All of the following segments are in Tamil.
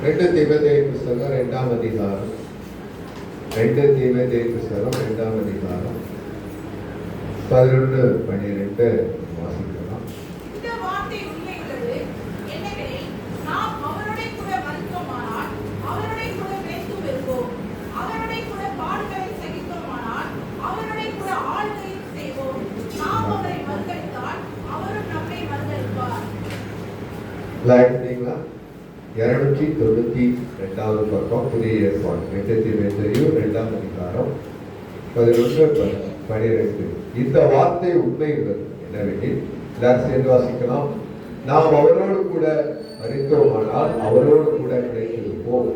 2 தீமோத்தேயு புஸ்தகம் 2ஆம் அதிகாரம் 2 தீமோத்தேயு புஸ்தகம் 2ஆம் அதிகாரம் 11, 12 வாசிக்கலாம். இந்த வார்த்தை உண்மையுள்ளது. என்னவெனில், நாம் அவருடைய கூட மரித்தோமானால் அவருடைய கூட பேசும் இருப்போம், அவருடைய கூட பாடுகளை சகித்தோமானால் அவருடைய கூட ஆளுகையும் செய்வோம். நாம் அவரை மறுதலித்தால் அவரும் நம்மை மறுதலிப்பார். 292வது பக்கம், புதிய ஏற்பாடு. 2 தீமோத்தேயு 2ஆம் அதிகாரம் 11, 12. இந்த வார்த்தை உண்மை உள்ளது. எனவே எல்லாரும் சேர்ந்து வாசிக்கலாம். நாம் அவரோடு கூட மரித்தோமானால் அவரோடு கூட கிடைத்திருப்போம்,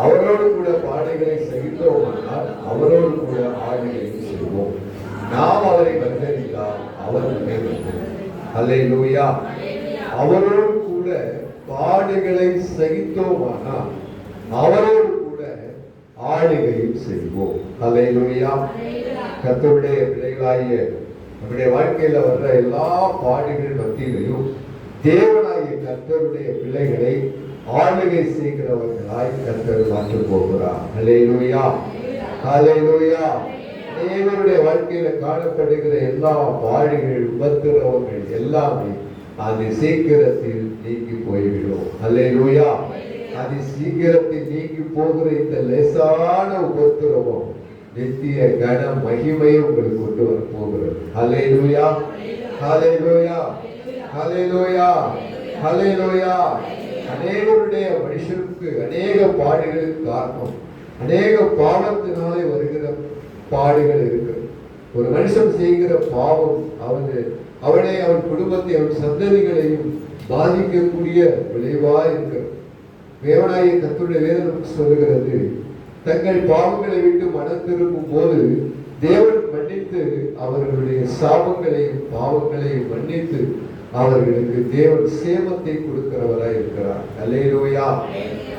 அவரோடு கூட பாடுகளை சகித்தோமானால் அவரோடு கூட ஆளுகையை செய்வோம். நாம் அவரை மறுதலித்தால் அவர் நம்மை மறுதலிப்பார். அல்லேலூயா. அவரோடு கூட பாடுகளை சகித்தோமானால் அவரோடு கூட ஆளுகையும் செய்வோம். அல்லேலூயா. கர்த்தருடைய பிள்ளைகளாகிய நம்முடைய வாழ்க்கையில வர்ற எல்லா பாடுகள் மத்தியிலையும் தேவனாகிய கர்த்தருடைய பிள்ளைகளை ஆளுகை செய்கிறவர்களாய் கர்த்தர் மாற்றப் போகிறார். அல்லேலூயா. அல்லேலூயா. தேவனுடைய வாழ்க்கையில காணப்படுகிற எல்லா பாடுகள், உபத்திரவங்கள் எல்லாமே அது சீக்கிரத்தில் நீங்கி போய்விடும். அல்லேலூயா. அது சீக்கிரத்தில் நீங்கி போகிற இந்த லேசான உபத்திரவம் நித்திய கன மகிமையை உங்களுக்கு கொண்டு வர போகிறது. அல்லேலூயா. அல்லேலூயா. அல்லேலூயா. அல்லேலூயா. அநேகருடைய மனுஷனுக்கு அநேக பாடுகளுக்கு காரணம் அநேக பாவத்தினாலே வருகிற பாடுகள் இருக்கிறது. ஒரு மனுஷன் செய்கிற பாவம் அவனை அவன் குடும்பத்தை அவன் சந்ததிகளையும் பாதிக்கக்கூடிய விளைவாய் இருக்கிறது. தேவனாகிய கர்த்தருடைய வேதம் சொல்லுகிறது, தங்கள் பாவங்களை விட்டு மனம் திரும்பும் போது தேவன் மன்னித்து அவர்களுடைய சாபங்களையும் பாவங்களையும் மன்னித்து அவர்களுக்கு தேவன் சேமத்தை கொடுக்கிறவராய் இருக்கிறார். அல்லேலூயா.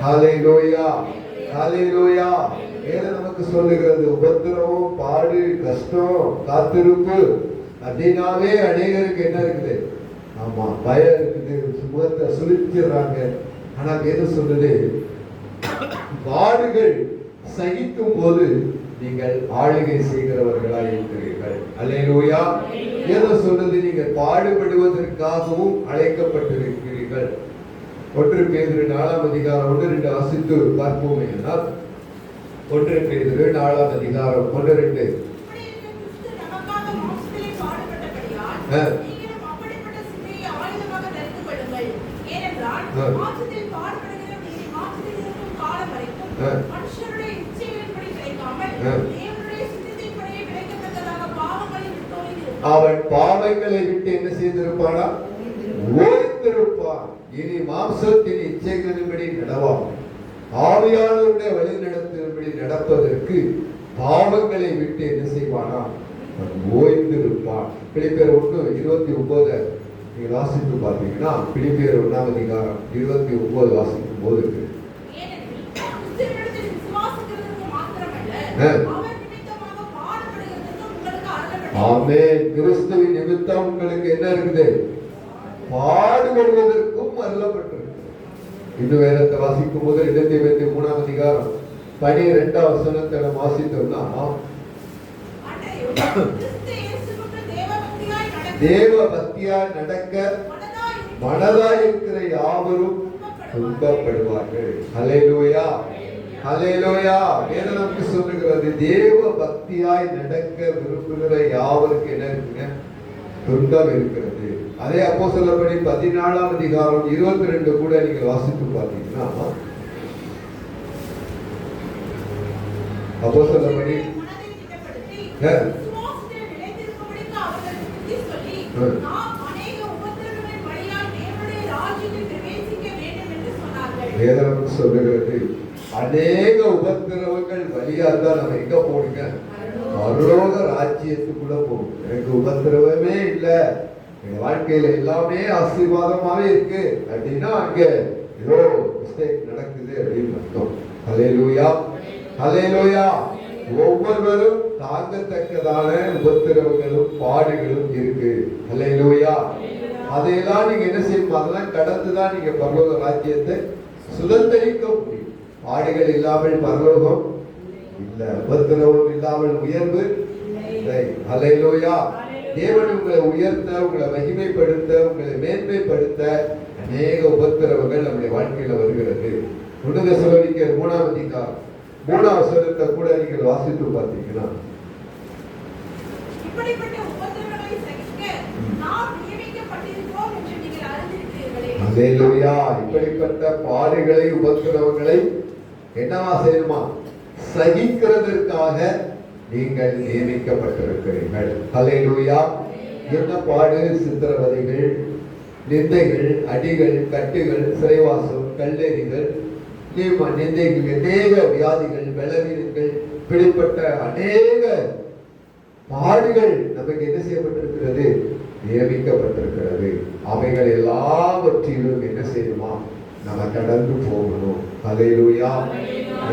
அல்லேலூயா. அல்லேலூயா. வேதம் நமக்கு சொல்லுகிறது, உபத்திரவம், பாடு, கஷ்டம், காத்திருப்பு அப்படின்னாவே அநேகருக்கு என்ன இருக்குது? ஆமா, பயம் இருக்குது, முகத்தை சுழிச்சிடுறாங்க. ஆனா வேதம் சொல்லுது, பாடுகள் சகிக்கும் போது நீங்கள் ஆளுகை செய்கிறவர்களாய் இருக்கிறீர்கள். அல்லேலூயா. ஏதோ சொல்றது, நீங்கள் பாடுபடுவதற்காகவும் அழைக்கப்பட்டிருக்கிறீர்கள். 1 பேதுரு 4ஆம் அதிகாரம் 1-2 வாசித்து பார்ப்போமே. 1 பேதுரு 4ஆம் அதிகாரம் 1-2. அவன் பாவங்களை விட்டு என்ன செய்திருப்பானா? ஓய்ந்திருப்பான். இனி மாம்சத்தின் இச்சைகளின்படி நடவான், ஆவியானவருடைய வழி நடத்தின்படி நடப்பதற்கு பாவங்களை விட்டு என்ன செய்வானா? ஓய்ந்திருப்பான். பிலிப்பியர் 1:29 நீங்க வாசித்து பார்த்தீங்கன்னா, பிலிப்பியர் 1ஆம் அதிகாரம் 29 வாசிக்கும் போது ஆமென், கிறிஸ்துவின் நிமித்தம் உங்களுக்கு என்ன இருக்குது? பாடுபடுவதற்கும் அருளப்பட்டிருக்கு. இன்னும் வேதத்தை வாசிக்கும் போது 2 தீமோத்தேயு 3ஆம் அதிகாரம் 12ஆம் வசனத்தை நம்ம வாசித்தோம்னா, தேவ பக்தியாய் நடக்க மனதாய் இருக்கிற யாவரும் துன்பப்படுவார்கள். அல்லேலூயா. அல்லேலூயா. வேதம் நமக்கு சொல்லுகிறது, தேவ பக்தியாய் நடக்க விரும்புகிற யாவருக்கு என்ன இருக்குங்க? துன்பம் இருக்கிறது. அதே அப்போஸ்தலப்படி 14ஆம் அதிகாரம் 22 கூட நீங்க வாசித்து பார்த்தீங்கன்னா, அப்போஸ்தலப்படி வேதம் சொல்லுகிறது, அநேக உபத்திரவங்கள் வழியா தான் நம்ம எங்க போடுங்க? பரலோக ராஜ்யத்துக்குள்ள போகும். எனக்கு உபத்திரவமே இல்லை, என் வாழ்க்கையில எல்லாமே ஆசீர்வாதமாவே இருக்கு அப்படின்னா அங்க ஏதோ மிஸ்டேக் நடக்குது அப்படின்னு அர்த்தம். அல்லேலூயா. அல்லேலூயா. ஒவ்வொருவரும் தாங்கத்தக்கதான உபத்திரவங்களும் பாடுகளும் இருக்கு. அல்லேலூயா. அதையெல்லாம் நீங்க என்ன செய்யணும்? அதெல்லாம் கடந்துதான் நீங்க பரலோக ராஜ்யத்தை சுதந்திரிக்க முடியும். பாடுகள் இல்லாமல் பரலோகம் இல்ல, உபத்திரவம் இல்லாமல் உயர்வு இல்லை. ஹல்லேலூயா. தேவன் உங்களை உயர்த்த, உங்களை மகிமைப்படுத்த, உங்களை மேன்மைப்படுத்த அநேக உபத்திரவங்கள் நம்முடைய வாழ்க்கையில வருகிறது. 1 தெசலோனிக்கேயர் 3ஆம் அதிகாரம் 3ஆம் வசனத்தை கூட நீங்கள் வாசித்து பார்த்தீங்கன்னா, இப்படிப்பட்ட உபத்திரவங்களை சகிக்க நாம் நியமிக்கப்பட்டிருக்கிறோம் என்று நீங்கள் அறிந்திருக்கிறீர்களே. ஹல்லேலூயா. இப்படிப்பட்ட பாடுகளை உபத்திரவங்களை என்னவா செய்யணுமா? சகிக்கிறதற்காக நீங்கள் நியமிக்கப்பட்டிருக்கிறீர்கள். ஹல்லேலூயா. என்ன பாடு? சித்திரவதைகள், நிந்தைகள், அடிகள், கட்டுகள், சிறைவாசம், கல்லெறிகள், நிந்தைகள், அநேக வியாதிகள், பலவீனங்கள், இப்படிப்பட்ட அநேக பாடுகள் நமக்கு என்ன செய்யப்பட்டிருக்கிறது? நியமிக்கப்பட்டிருக்கிறது. அவைகள் எல்லாவற்றிலும் என்ன செய்யணுமா? நம்ம கடந்து போகணும். ஹல்லேலூயா.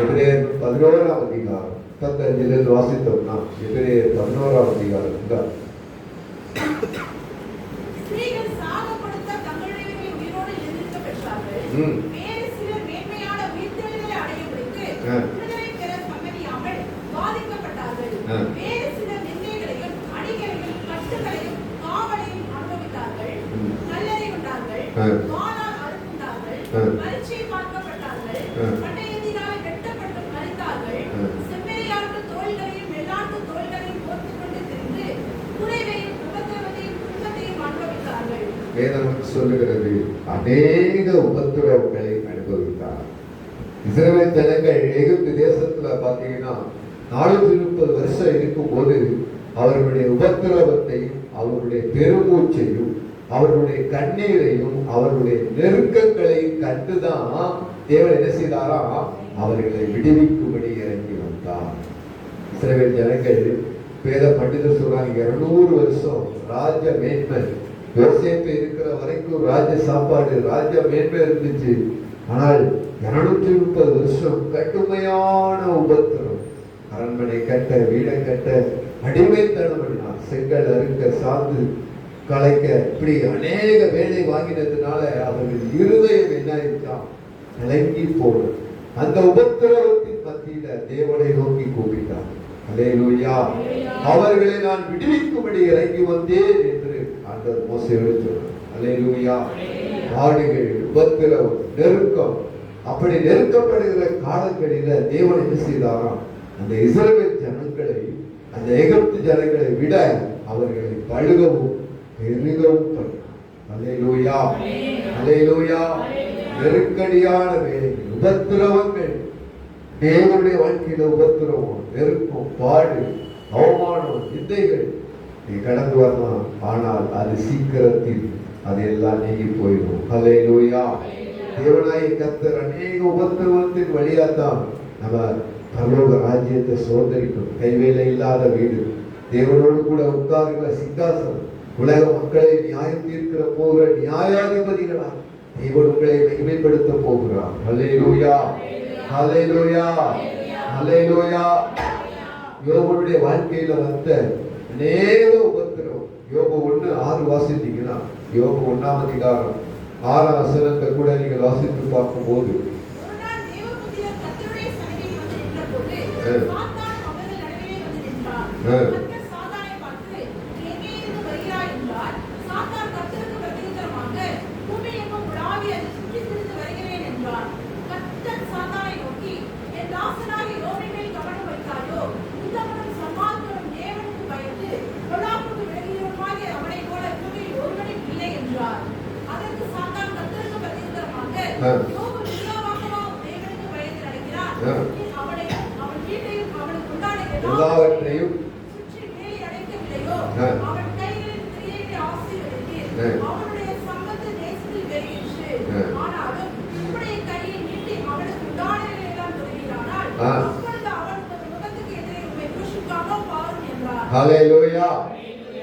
எபிரேயர் 11ஆம் அதிகாரம் 35 வாசித்தோம்னா, எபிரேயர் 11ஆம் அதிகாரம் ஸ்திரீகள் சாகப்படுத்த தங்களுடைய உயிரோடு எழுந்திருக்க பெற்றார்கள். வேறு சிலர் மேன்மையான உயிர்த்தெழுதலை அடையும்படிக்கு விடுதலை பெற சம்மதியாமல் பாதிக்கப்பட்டார்கள். வேறு சிலர் நிந்தைகளையும் அடிகளையும் கட்டுகளையும் காவலையும் அனுபவித்தார்கள். கல்லறை கொண்டார்கள், வாளால் அறுப்புண்டார்கள், பரீட்சை பார்க்கப்பட்டார்கள், பட்டயத்தினால் வெட்டப்பட்டு மரித்தார்கள். செம்மறியாட்டு தோள்களையும் வெள்ளாட்டு தோள்களையும் போர்த்துக் கொண்டு திரிந்து குறைவையும் உபத்திரவத்தையும் துன்பத்தையும் அனுபவித்தார்கள். வேதம் சொல்லுகிறது, அநேக உபத்திரவங்களை அனுபவித்தார். இஸ்ரவேல் ஜனங்கள் எகிப்து தேசத்துல பாத்தீங்கன்னா 430 வருஷம் இருக்கும் போது அவர்களுடைய உபத்திரவத்தையும், அவர்களுடைய பெருமூச்சையும், அவர்களுடைய கண்ணீரையும், அவர்களுடைய நெருக்கங்களையும் கண்டுதான் தேவன் என்ன செய்தாரா? அவர்களை விடுவிக்கும்படி இறங்கி வந்தார். இஸ்ரவேல் ஜனங்கள், வேத பண்டிதர் சொல்றாங்க, 200 வருஷம் ராஜ மேன்மை, யோசேப்பு இருக்கிற வரைக்கும் ராஜ சாப்பாடு, ராஜ மேன்மை இருந்துச்சு. ஆனால் 230 வருஷம் கடுமையான உபத்திரம். அரண்மனை கட்ட, வீடை கட்ட, அடிமைத்தனம் பண்ணினார். செங்கல் அறுக்க, சாந்து கலைக்க, இப்படி அநேக வேலை வாங்கினதுனால அவர்கள் இருதயம் என்ன ஆயிடுச்சான்? கலங்கி போனது. அந்த உபத்திரவத்தின் மத்தியில தேவனை நோக்கி கூப்பிட்டார். ஹல்லேலூயா. அவர்களை நான் விடுவிக்கும்படி இறங்கி வந்தேன் என்று ஆண்டவர் மோசேயோடு சொன்னார். ஹல்லேலூயா. பாடுகள், உபத்திரவம், நெருக்கம், அப்படி நெருக்கப்படுகிற காலங்களில தேவன் என்ன செய்தாராம்? அந்த இஸ்ரவேல் ஜனங்களை, அந்த எகிப்து ஜனங்களை விட அவர்களை பழுகவும் பெருகவும் பண்ணார். ஹல்லேலூயா. ஹல்லேலூயா. நெருக்கடியான வேலைகள், உபத்திரவங்கள், தேவனுடைய வாழ்க்கையில உபத்திரவம், நெருக்கம், பாடு, அவமானம், நிந்தைகள் நீ கடந்து வரலாம். ஆனால் அது சீக்கிரத்தில் அதெல்லாம் நீங்கி போயிடும். ஹல்லேலூயா. தேவனாய கர்த்தர் அநேக உபத்திரவத்தின் வழியாத்தான் நம்ம பரலோக ராஜ்யத்தை சுதந்திரிக்கும். கைவேலை இல்லாத வீடு, தேவனோடு கூட உட்காருகிற சிங்காசனம், உலக மக்களை நியாயம் தீர்க்கிற போகிற நியாயாதிபதிகளா தேவன் உங்களை மகிமைப்படுத்த போகிறார். ஹல்லேலூயா. ஹல்லேலூயா. ஹல்லேலூயா. யோபுடைய வாழ்க்கையில வந்த அநேக உபத்திரவம். யோபு 1:6 வாசித்தீங்கன்னா, யோபு 1ஆம் அதிகாரம் 6ஆம் வசனத்தை கூட நீங்கள் வாசித்து பார்க்கும் போது, எல்லாவற்றையும் ஹல்லேலூயா.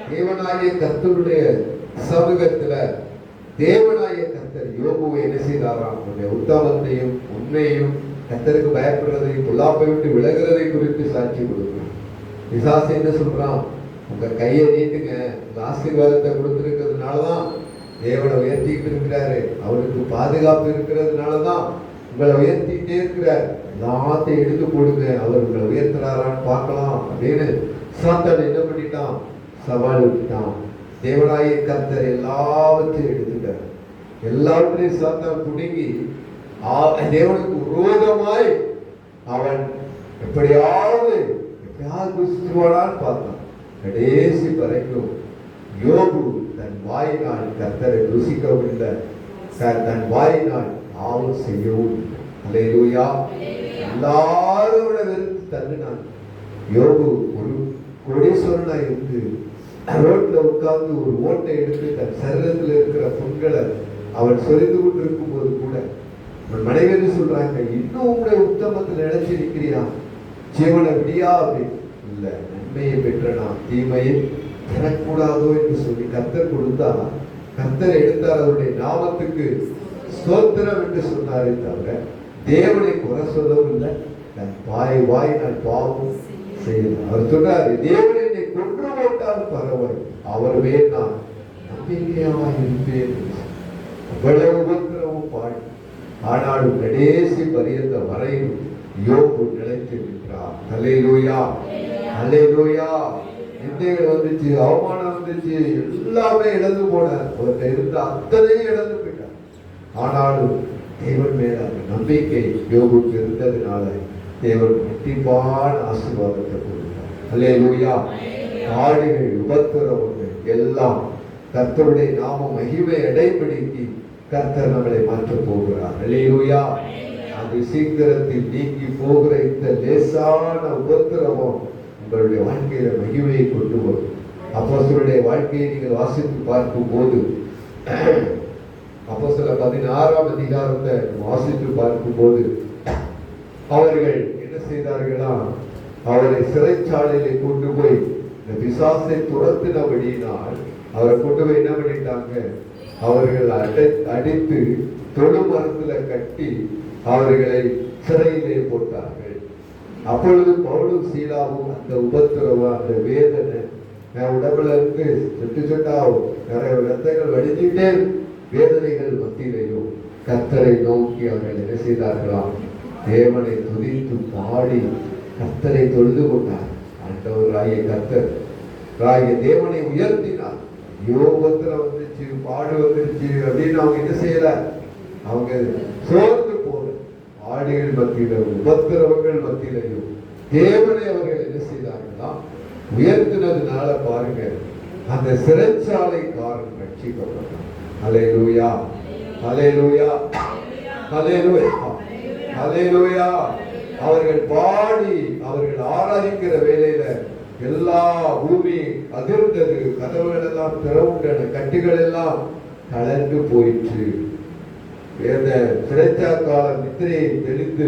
தேவனாகிய கர்த்தருடைய சமூகத்துல தேவனாகிய கர்த்தர் யோபுவை என்ன செய்தாராம்? அவருடைய உத்தமத்தையும் உண்மையும், கர்த்தருக்கு பயப்படுறதையும், பொல்லாப்பை விட்டு விலகிறதை குறித்து சாட்சி கொடுக்கிறான். பிசாசு என்ன சொல்றான்? உங்க கையை நீட்டுங்க, உங்க ஆசீர்வாதத்தை கொடுத்திருக்கிறதுனாலதான் தேவனை உயர்த்திக்கிட்டு இருக்கிறாரு, அவருக்கு பாதுகாப்பு இருக்கிறதுனாலதான் உங்களை உயர்த்திட்டே இருக்கிறார். எல்லாத்தையும் எடுத்து போடுங்க, அவர் உங்களை உயர்த்துறாரான்னு பார்க்கலாம் அப்படின்னு சாத்தான் என்ன பண்ணிட்டான்? சவால் விட்டான். தேவனாகிய கர்த்தர் எல்லாவற்றையும் எடுத்துட்டார். எல்லாவற்றையும் சாத்தான் புடுங்கி தேவனுக்கு விரோதமாய் அவன் எப்படியாவது குசிச்சுவானான்னு பார்த்தான். கடைசி வரைக்கும் யோபு தன் வாயினால் கர்த்தரை ருசிக்கவும் இல்லை, தன் வாயினால் பாவம் செய்யவும். அல்லேலூயா. எல்லாரும் வெறுத்து தள்ளினான். யோபு ஒரு கோடீஸ்வரனா இருந்து ரோட்ல உட்கார்ந்து ஒரு ஓட்டை எடுத்து தன் சரீரத்தில் இருக்கிற புண்களை அவன் சொரிந்து கொண்டு இருக்கும் போது கூட அவன் மனைவி சொல்றாங்க, இன்னும் உங்களுடைய உத்தமத்தில் நினைச்சு நிற்கிறியா, ஜீவனை விடியா அப்படின்னு. இல்ல, நன்மையை பெற்ற நான் தீமையை பெறக்கூடாதோ என்று சொல்லி கர்த்தர் கொடுத்தார். கர்த்தர் எடுத்தார். அவருடைய நாமத்துக்கு ஸ்தோத்திரம் என்று சொன்னாரே தவிர தேவனை குறை சொல்லவும் இல்லை. நான் வாய் நான் பாவம் செய்யலாம். அவர் சொன்னாரு, தேவனை என்னை கொன்று போட்டாலும் பரவாயில்லை, அவர் மேல் நான் நம்பிக்கையாக இருப்பேன். அவ்வளவு உபத்திரமும் பாடி ஆனாலும் கடைசி பரியந்த வரையும் யோபு நிலைத்து நின்றார். அல்லேலூயா, அல்லேலூயா. நிந்தைகள் வந்துச்சு, அவமானம் வந்துச்சு, எல்லாமே இழந்து போனார். அவர்கிட்ட இருந்த அத்தனையும் இழந்து போயிட்டார். ஆனாலும் தேவன் மேல அந்த நம்பிக்கை யோபுக்கு இருந்ததுனால தேவன் இரட்டிப்பான ஆசீர்வாதத்தை கொடுத்தார். அல்லேலூயா. ஆடுகள் உபத்திரவங்கள் எல்லாம் கர்த்தருடைய நாம மகிமை அடைபடுத்தி கர்த்தர் நம்மளை மாற்றப் போகிறார். அல்லேலூயா. அது சீக்கிரத்தில் நீங்கி போகிற இந்த லேசான உபத்திரவம் உங்களுடைய வாழ்க்கையில மகிமையை கொண்டு வரும். அப்போஸ்தலருடைய வாழ்க்கையை நீங்கள் வாசித்து பார்க்கும் போது அப்போஸ்தலர் 16ஆம் அதிகாரத்தை வாசித்து பார்க்கும் போது அவர்கள் என்ன செய்தார்களா, அவரை சிறைச்சாலையிலே கொண்டு போய் இந்த பிசாசை துரத்தினபடியினால் அவரை கொண்டு போய் என்ன பண்ணிட்டாங்க, அவர்கள் அடித்து தொழு மரத்துல கட்டி அவர்களை சிறையிலே போட்டார்கள். அப்பொழுது பவுலும் சீலாவும் அந்த உபத்திரவம், அந்த வேதனை உடம்புல இருந்து சொட்டு சொட்டாவும் நிறைய ரத்தங்கள் வடிஞ்சுட்டே வேதனைகள் மத்தியிலையும் கர்த்தரை நோக்கி அவர்கள் என்ன செய்தார்களாம், தேவனை துதித்து பாடி கர்த்தரை தொழுது கொண்டார். ஆண்டவராகிய கர்த்தர் தேவனை உயர்த்தினார். யோபத்திரம் வந்துச்சு, பாடு வந்துருச்சு அப்படின்னு அவங்க என்ன செய்யல, அவங்க சோர்ந்து போற ஆடிகள் மத்தியிலும் உபத்திரவங்கள் மத்தியிலையும் தேவனை அவர்கள் என்ன செய்தார்களா, உயர்த்தினதுனால பாருங்க அந்த சிறைச்சாலைக்காரன் ரட்சிக்கப்பட்டான். அல்லேலூயா, அல்லேலூயா, அல்லேலூயா, அல்லேலூயா. அவர்கள் பாடி அவர்கள் ஆராதிக்கிற வேளையில எல்லா பூமி அதிர்ந்தது, கதவுகள் எல்லாம் திறவுண்டன, கட்டுகள் எல்லாம் கலந்து போயிற்று. சிறைச்சாலை நித்திரையை தெளிந்து,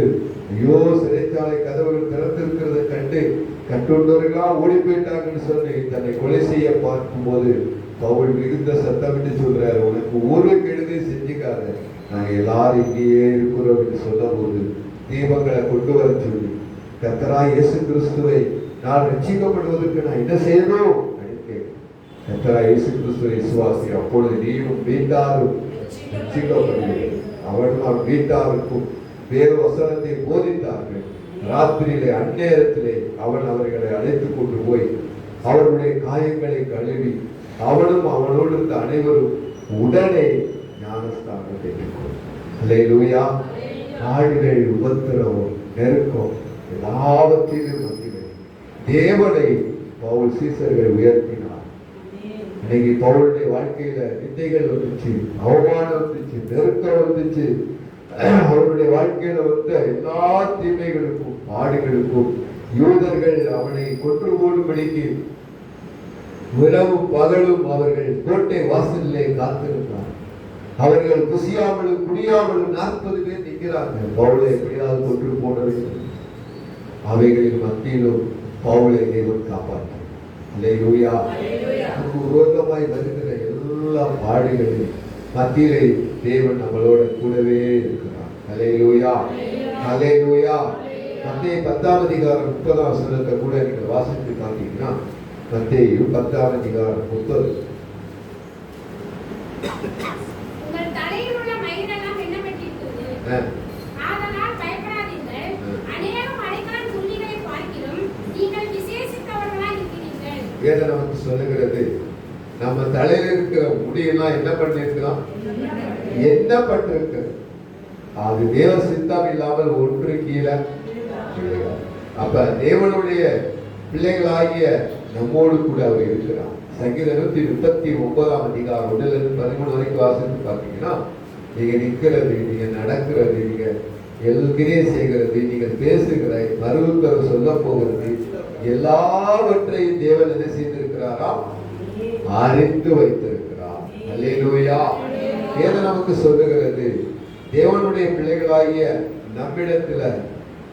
ஐயோ சிறைச்சாலை கதவுகள் திறந்திருக்கிறத கண்டு கட்டுண்டவர்களாம் ஓடி போயிட்டாங்கன்னு சொல்லி தன்னை கொலை செய்ய பார்க்கும் போது பவுல் மிகுந்த சத்தமிட்டு சொல்றாரு, உனக்கு ஒரு கெடுதி செஞ்சுக்காத, நாங்க எல்லாரும் இங்கேயே இருக்கிறோம் என்று சொல்ல போது தீபங்களை கொண்டு வர சொல்லி கர்த்தராகிய இயேசு கிறிஸ்துவை நான் ரட்சிக்கப்படுவதற்கு நான் என்ன செய்யணும், கர்த்தராகிய இயேசு கிறிஸ்துவை விசுவாசி, அப்பொழுது நீயும் வீட்டாரும் ரட்சிக்கப்படுவீர்கள். அவர்கள் வீட்டாருக்கும் வேறு வசனத்தை போதித்தார்கள். ராத்திரியிலே அந்நேரத்திலே அவன் அவர்களை அழைத்துக் கொண்டு போய் அவர்களுடைய காயங்களை கழுவி அவனும் அவனோடு இருந்த அனைவரும் உடனே ஞானஸ்தானம் பெற்றுக்கொண்டார். அல்லேலூயா. ஆடுகள் உபத்திரவம் நெருக்கம் எல்லாவற்றிலும் மத்தியிலே தேவனை பவுல் சீசர்கள் உயர்த்தினார். இன்னைக்கு பவுலுடைய வாழ்க்கையில நிந்தைகள் வந்துச்சு, அவமானம் வந்துச்சு, நெருக்கம் வந்துச்சு. அவருடைய வாழ்க்கையில வந்த எல்லா தீமைகளுக்கும் பாடுகளுக்கும் யூதர்கள் அவனை கொன்று போடும்படிக்கு இரவும் பகலும் அவர்கள் கோட்டை வாசலிலே காத்திருந்தார். அவர்கள் குசியாமலும் குடியாமலும் 40 பேர் நிற்கிறார்கள். பவுலை எப்படியாவது கொன்று போனது. அவைகளின் மத்தியிலும் பவுலை தேவன் காப்பாற்றார். அல்லேலூயா. விரோதமாய் வருகிற எல்லா பாடுகளின் மத்தியிலே தேவன் நம்மளோட கூடவே இருக்கிறார். அல்லேலூயா, அல்லேலூயா. மத்தேயு 10ஆம் அதிகாரம் 30ஆம் வசனத்தை கூட நீங்க வாசித்து பார்த்தீங்கன்னா, மத்தேயு 10ஆம் அதிகாரம் 30. உங்கள் தலையில் உள்ள மயிரெல்லாம் எண்ணப்பட்டிருக்கிறது. வேதம் நமக்கு சொல்லுகிறது, நம்ம தலையில இருக்கிற முடியெல்லாம் என்ன பண்ணிருக்கிறோம், என்ன பட்டிருக்கிறது, அது தேவ சித்தம் இல்லாமல் ஒன்று கீழே. அப்ப தேவனுடைய பிள்ளைகளாகிய நம்மோடு கூட அவர் இருக்கிறார். சங்கீதம் 139 அதிகாரம் 1-13 வரைக்கும் வாசித்து பார்த்தீங்கன்னா, நீங்க நிற்கிறது, நீங்க நடக்கிறது, நீங்க கிரியை செய்கிறது, நீங்கள் பேசுகிற மறுத்தவர் சொல்ல போகிறது, எல்லாவற்றையும் தேவன் என்ன செய்திருக்கிறாரா, அறிந்து வைத்திருக்கிறார். அல்லேலூயா. வேதம் நமக்கு சொல்லுகிறது, தேவனுடைய பிள்ளைகளாகிய நம்மிடத்துல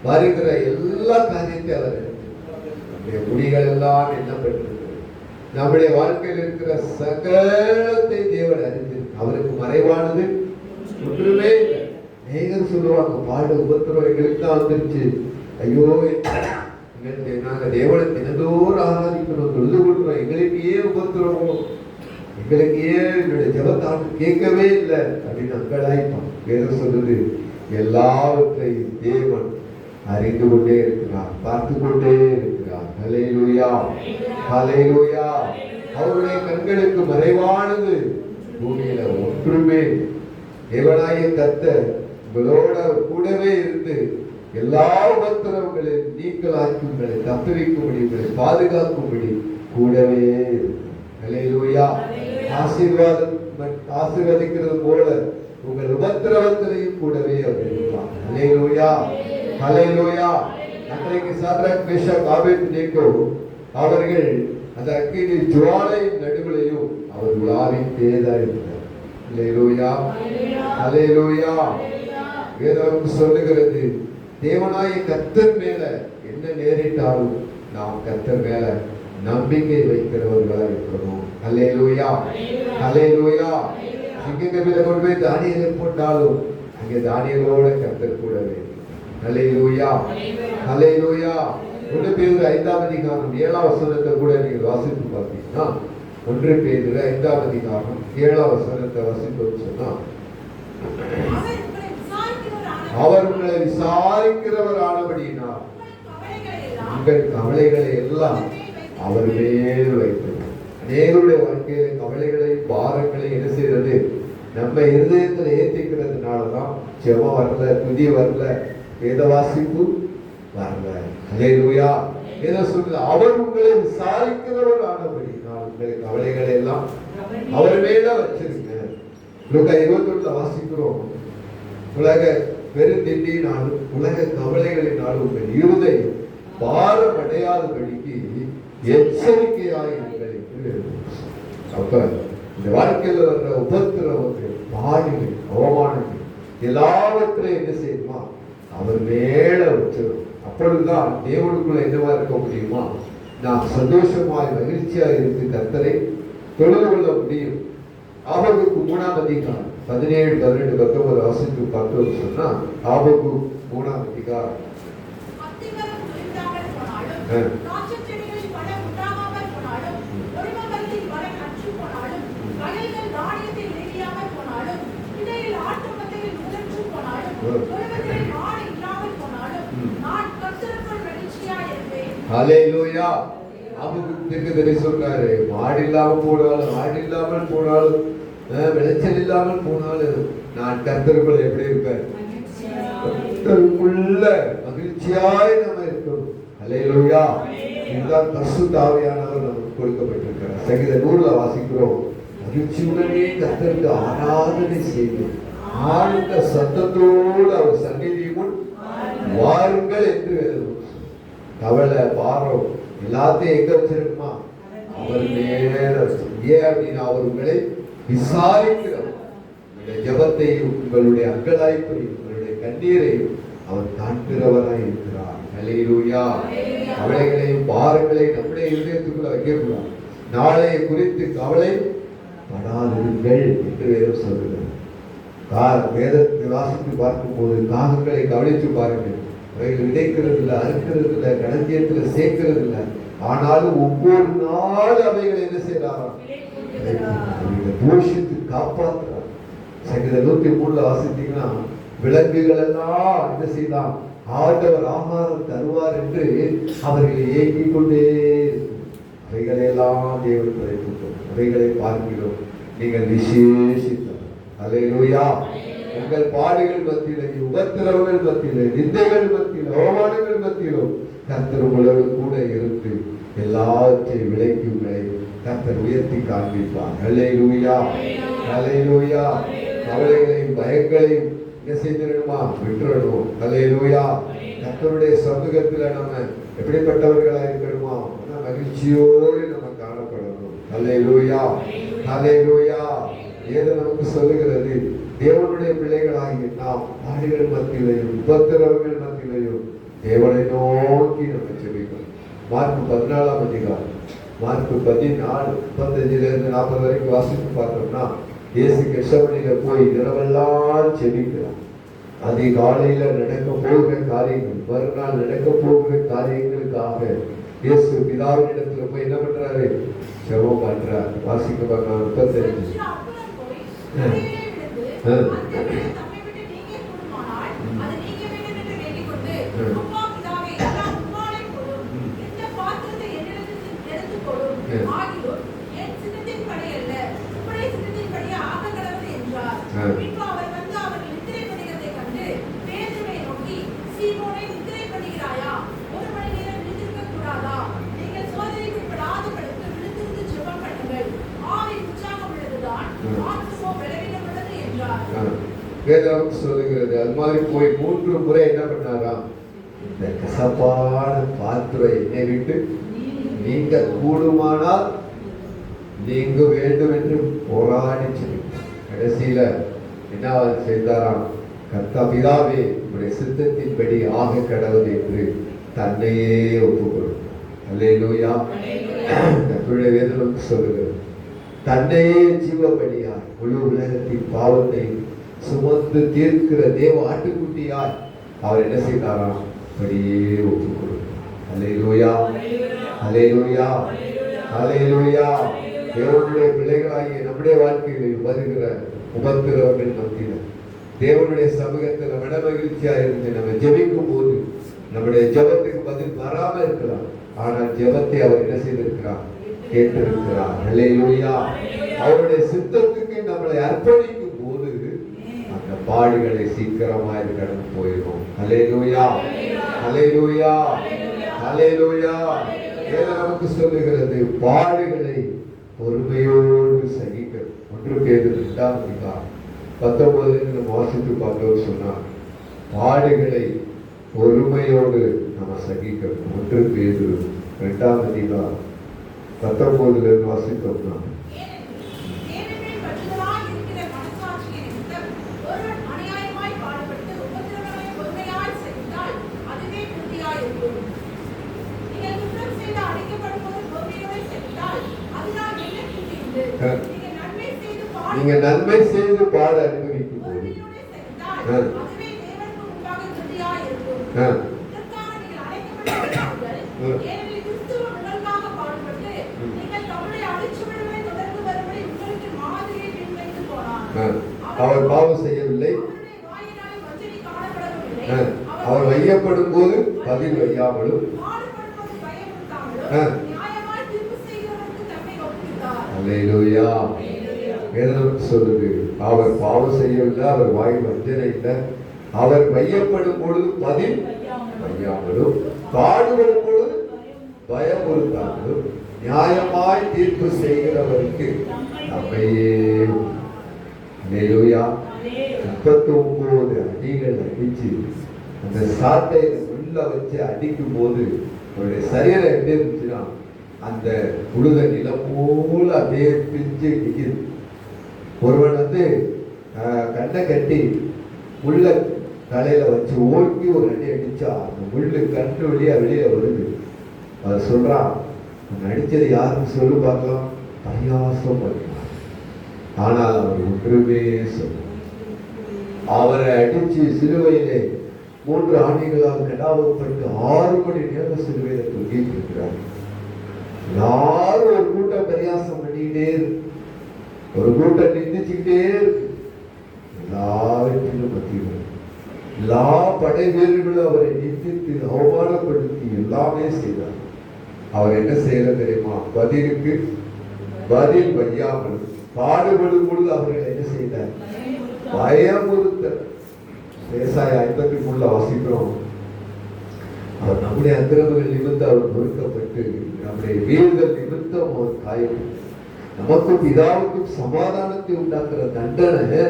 வருகிற எல்லா காரியத்தையும் அவர் நம்முடைய முடிகள் எல்லாம் எண்ணப்பட்டிருக்கிறது. நம்முடைய வாழ்க்கையில் இருக்கிற சகலத்தை தேவன் அறிந்து, அவருக்கு மறைவானது ஒன்றுமே இல்லை. நேகர் சொல்லுவாங்க, பாடு உபத்திரம் எங்களுக்கு தான் வந்துருச்சு, ஐயோ நாங்க தேவனை தினந்தோறும் ஆராதிக்கணும், தொழுது கொள்றோம், எங்களுக்கு ஏன் உபத்திரமோ, எங்களுக்கு ஏன் என்னுடைய ஜபத்தாண்டு கேட்கவே இல்லை அப்படின்னு அங்கலாய்ப்பான். வேதம் சொல்லுது, எல்லாவற்றையும் தேவன் அறிந்து கொண்டே இருக்கிறார், பார்த்து கொண்டே இருக்கிறார். ஹல்லேலூயா, ஹல்லேலூயா. அவருடைய கண்களுக்கு மறைவானது பூமியில ஒன்றுமே. தேவனாகிய கர்த்தர் உங்களோட கூடவே இருந்து எல்லா உபத்திரவங்களையும் நீக்கலாக்கி உங்களை தப்புவிக்கும்படி, உங்களை பாதுகாக்கும்படி கூடவே இருக்கு. ஹல்லேலூயா. ஆசீர்வதிக்கிறது போல உங்கள் உபத்திரவத்திலையும் கூடவே அவர் இருப்பார். ஹல்லேலூயா, ஹல்லேலூயா. அன்றைக்கு சாத்ராக் மேஷாக் ஆபேத்நேகோ அவர்கள் அந்த அக்கினி ஜுவாலையின் நடுவிலையும் அவர் உலாவிட்டே தான் இருந்தார். ஹல்லேலூயா, ஹல்லேலூயா. வேதம் சொல்லுகிறது, தேவனாய கர்த்தர் மேல என்ன நேரிட்டாலும் நாம் கர்த்தர் மேல நம்பிக்கை வைக்கிறவர்களா இருக்கணும். ஹல்லேலூயா, ஹல்லேலூயா. சிங்கங்களை கொண்டு போய் தானியேலை போட்டாலும் அங்கே தானியேலோட கர்த்தர் கூடவே. ஹல்லேலூயா, ஹல்லேலூயா. 1 பேதுரு 5ஆம் அதிகாரம் 7ஆம் வசனத்தை கூட நீங்கள் வாசித்து பார்த்தீங்கன்னா, 1 பேதுரு 5ஆம் அதிகாரம் 7ஆம் வசனத்தை வாசிப்போம் சொன்னா, அவர் உங்களை விசாரிக்கிறவர் ஆனபடியினால் உங்கள் கவலைகளை எல்லாம் அவர் மேல் வைத்தது. அநேகருடைய வாழ்க்கையில கவலைகளை பாரங்களை என்ன செய்யறது, நம்ம இருதயத்துல ஏற்றிக்கிறதுனாலதான் ஜெபம் வரல, துதி வரல, வேத வாசிப்பு வரல. ஹல்லேலூயா. ஏதோ சொல்லுது, அவர் உங்களை விசாரிக்கிறவர் ஆனபடியினால் உங்கள் கவலைகளை எல்லாம் அவர் மேல வச்சிருங்க. லூக்கா 21 வாசிக்கிறோம், உலக பெருந்திண்டினாலும் உலக கவலைகளினாலும் உங்கள் இருதயம் பாரமடையாதபடிக்கு எச்சரிக்கையாயிருங்கள் என்று. அப்ப இந்த வாழ்க்கையில் வர்ற உபத்திரவங்கள், பாடுகள், அவமானங்கள் எல்லாவற்றையும் என்ன செய்யுமா, அவர் மேல வச்சிடும். அப்பொழுதுதான் தேவனுக்குள்ள என்னவா இருக்க முடியுமா, நாம் சந்தோஷமாய் மகிழ்ச்சியாய் இருந்து கர்த்தரை தொழுது கொள்ள முடியும். ஆபகுக்கு 3ஆம் அதிகாரம் 17, 12, 19 வாசித்து பார்த்தோம் சொன்னா, ஆபகு 3ஆம் அதிகாரம் ஹல்லேலூயா. ஆபகுக்கு சொல்றாரு, மாடு இல்லாம போனாலும், ஆடு இல்லாமல் போனாலும், விளைச்சல் இல்லாமல் போனாலும் நான் கர்த்தருக்குள்ள எப்படி இருப்பேன், கர்த்தருக்குள்ள மகிழ்ச்சியாய் நம்ம இருக்கணும். ஹல்லேலூயா. இதுதான் பரிசுத்த ஆவியானவர் நமக்கு கொடுக்கப்பட்டிருக்கிறார். சங்கீதம் 100 வாசிக்கிறோம், மகிழ்ச்சியுடனே கர்த்தருக்கு ஆராதனை செய்து ஆழ்ந்த சத்தத்தோடு அவர் சந்நிதி முன் வாருங்கள் என்று எழுதும். கவலை பாரம் எல்லாத்தையும் எங்க வச்சிருக்குமா, அவர் மேல. ஏன் அப்படின்னா அவர் உங்களை விசாரிக்கிறவர். உங்களுடைய ஜபத்தையும் உங்களுடைய அங்கலாய்ப்பையும் உங்களுடைய கண்ணீரையும் அவர் காண்கிறவராய் இருக்கிறார். ஹல்லேலூயா. கவலைகளையும் பாரங்களையும் நம்முடைய இதயத்துக்குள்ள வைக்கக்கூடாது. நாளைய குறித்து கவலை படாதிருங்கள் என்று வேதம் சொல்லுகிறது. வேதத்தை வாசித்து பார்க்கும் போது காகங்களை கவனித்து பாருங்கள். அவைகள் விதைக்கிறது இல்லை, அறுக்கிறது இல்லை, களஞ்சியத்துல சேர்க்கிறது இல்லை, ஆனாலும் ஒவ்வொரு நாள் அவைகளை என்ன செய்யறாராம், போஷித்து காப்பாற்றுறார். சங்கீதம் 103 வாசித்தீங்கன்னா, விலங்குகள் எல்லாம் என்ன செய்யலாம், ஆண்டவர் ஆகாரம் தருவார் என்று அவர்களை ஏங்கிக் கொண்டே அவைகளெல்லாம் தேவன் படைத்துள்ளோம். அவைகளை பார்க்கிறோம். நீங்கள் விசேஷித்தவர். அல்லேலூயா. உங்கள் பாடுகள் மத்தியிலே, உபத்திரவங்கள் மத்தியிலே, நிந்தைகள் மத்தியிலே, அவமானங்கள் மத்தியிலும் கர்த்தர் உங்களோடு கூட இருந்து எல்லாவற்றையும் விலக்கி உங்களை கர்த்தர் உயர்த்தி காண்பிப்பார். அல்லேலூயா. அல்லேலூயா. கவலைகளையும் பயங்களையும் என்ன செய்திடணுமா? விட்டுறணும். அல்லேலூயா. கர்த்தருடைய சமூகத்துல நம்ம எப்படிப்பட்டவர்களா இருக்கணுமா? மகிழ்ச்சியோடு நம்ம காணப்படணும். அல்லேலூயா. அல்லேலூயா. ஏதோ நமக்கு சொல்லுகிறது, தேவனுடைய பிள்ளைகளாகி நாம் பாடுகள் மத்தியிலையும் உபத்திரவங்கள் மத்தியிலையும் தேவனை நோக்கி நம்ம ஜெபிக்கணும். மார்க் 14ஆம் அதிகாரம், மார்க் 14 35 வரைக்கும் வாசித்து பார்த்தோம்னா, இயேசு கெத்செமனில போய் இரவெல்லாம் ஜெபிக்கிறார். அதிகாலையில நடக்க போகிற காரியங்கள், மறுநாள் நடக்க போகிற காரியங்களுக்காக இயேசு பிதாவினிடத்துல போய் என்ன பண்றாரு? ஜெபம் பண்றார். வாசிக்க பார்க்கலாம் 35. வேதம் சொல்லுகிறது. அது மாதிரி போய் 3 முறை என்ன பண்ணாராம்? இந்த கசப்பான பாத்திரம் என்னை விட்டு நீங்க கூடுமானால் நீங்க வேண்டும் என்று போராடி கடைசியில என்ன செய்தாராம்? கர்த்தாவே உடைய சித்தத்தின்படி ஆக கடவுள் என்று தன்னையே ஒப்புக்கொடுத்தார். அல்லேலூயா. கர்த்தருடைய வேதம் சொல்லுகிறது, தன்னையே ஜீவபலியாய் முழு உலகத்தின் பாவத்தை சுமந்து தீர்க்கிற தேவ ஆட்டுக்குட்டியாய் அவர் என்ன செய்தாராம்? அப்படியே ஒப்புக் கொடுத்தார். அல்லேலூயா. அல்லேலூயா. அல்லேலூயா. தேவனுடைய பிள்ளைகளாகிய நம்முடைய வாழ்க்கையில் வருகிற உபத்திரவங்கள் மத்தியில் தேவனுடைய சமூகத்தில் மன மகிழ்ச்சியா இருந்து நம்ம ஜெபிக்கும் போது நம்முடைய ஜெபத்துக்கு பதில் வராம இருக்கலாம். ஆனால் ஜெபத்தை அவர் என்ன செய்திருக்கிறார்? கேட்டிருக்கிறார். அல்லேலூயா. அவருடைய சித்தத்துக்கு நம்மளை அர்ப்பணிக்கும் போது அந்த பாடுகளை சீக்கிரமாய் கடந்து போயிடும். அல்லேலூயா. அல்லேலூயா. அல்லேலூயா. வேதம் நமக்கு சொல்லுகிறது, பாடுகளை பொறுமையோடு சகிக்க. 1 பேதுரு 2ஆம் அதிகாரம் 19 நம்ம வாசித்து பார்த்தோம் சொன்னார், பாடுகளை பொறுமையோடு நம்ம சகிக்கணும். 1 பேதுரு 2ஆம் அதிகாரம் 19 வாசித்தோம்னா, நீங்க நன்மை செய்து பாட அனுபவிக்கும் போது அவர் பாவம் செய்யவில்லை. அவர் வையப்படும் போது பதில் வையாமலும் அல்லேலூயா. வேதம் சொல்லுது, அவர் பாவம் செய்யவில்லை, அவர் வாய் வஞ்சனை இல்லை. அவர் வையப்படும் பொழுது பதில் வையாமலும், பாடுபடும் பொழுது பயமுறுத்தாமலும், நியாயமாய் தீர்ப்பு செய்கிறவருக்கு நம்மையே. அல்லேலூயா. 39 அடிகள் அடிச்சு அந்த சாட்டை உள்ள வச்சு அடிக்கும் போது அவருடைய சரீரம் எப்படி இருந்துச்சுன்னா, அந்த உழுத நிலம் போல அப்படியே பிஞ்சு நிற்கிது. ஒருவன் கண்ணை கட்டி முள்ள தலையில வச்சு ஓங்கி ஒரு அடி அடிச்சா அந்த முள்ளு கண்ணு வழியா வெளியில வருது. அதை சொல்றான், அடிச்சது யாருன்னு சொல்லு பார்க்கலாம். பரியாசம் பண்ணார். ஆனால் அவர் ஒன்றுமே சொல்ல. அவரை அடிச்சு சிலுவையிலே 3 ஆண்டுகளால் கடாவப்பட்டு 6 மணி நேரம் சிலுவையில தொங்கிட்டு இருக்கிறார். யாரும் ஒரு கூட்டம் பரியாசம் பண்ணிக்கிட்டே இருக்கு, ஒரு கூட்டம் நிந்திச்சுக்கிட்டே இருக்கு. எல்லாவற்றிலும் மத்தியில் எல்லா படை வீரர்களும் அவரை நிந்தித்து அவமானப்படுத்தி எல்லாமே செய்தார். அவர் என்ன செய்யல தெரியுமா? பதிலுக்கு பதில் வையாமல் பாடுபடும் பொழுது அவர்கள் என்ன செய்தார்? பயமுறுத்த. ஏசாயா 53 வாசிக்கிறோம். அவர் நம்முடைய அக்கிரமங்கள் நிமித்தம் அவர் நொறுக்கப்பட்டு நம்முடைய வீடுகள் நிமித்தம் அவர் காயம். நமக்கும் பிதாவுக்கும் சமாதானத்தை உண்டாக்குற தண்டனை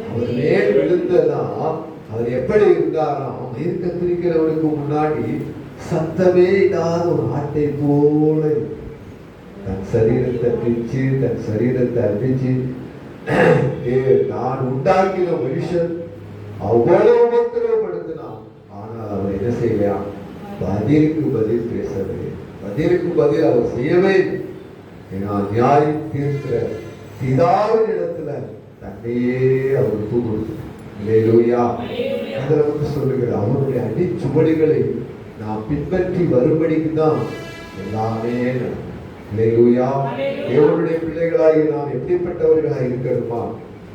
அவர் மேல் விழுந்ததான். அவர் எப்படி இருந்தாராம்? மயிர் கத்திரிக்கிறவனுக்கு முன்னாடி சத்தமே இல்லாத ஒரு ஆட்டை போல தன் சரீரத்தை பிரிச்சு தன் சரீரத்தை அடிச்சு நான் உண்டாக்கின மனுஷன் அவ்வளவு உபத்திரவப்படுத்தினான். ஆனால் அவர் என்ன செய்யலையா? பதிலுக்கு பதில் பேசவே, பதிலுக்கு பதில் அவர் செய்யவே. நியாயம் தீர்க்கிற பிதாவின் இடத்துல தன்னையே அவர் ஒப்பு கொடுத்தார். அல்லேலூயா. அது நமக்கு சொல்லுகிற அவருடைய அடிச்சுவடுகளை நாம் பின்பற்றி வரும்படிக்கு தான் எல்லாமே. அல்லேலூயா. தேவனுடைய பிள்ளைகளாகி நாம் எப்படிப்பட்டவர்களாக இருக்கணுமா?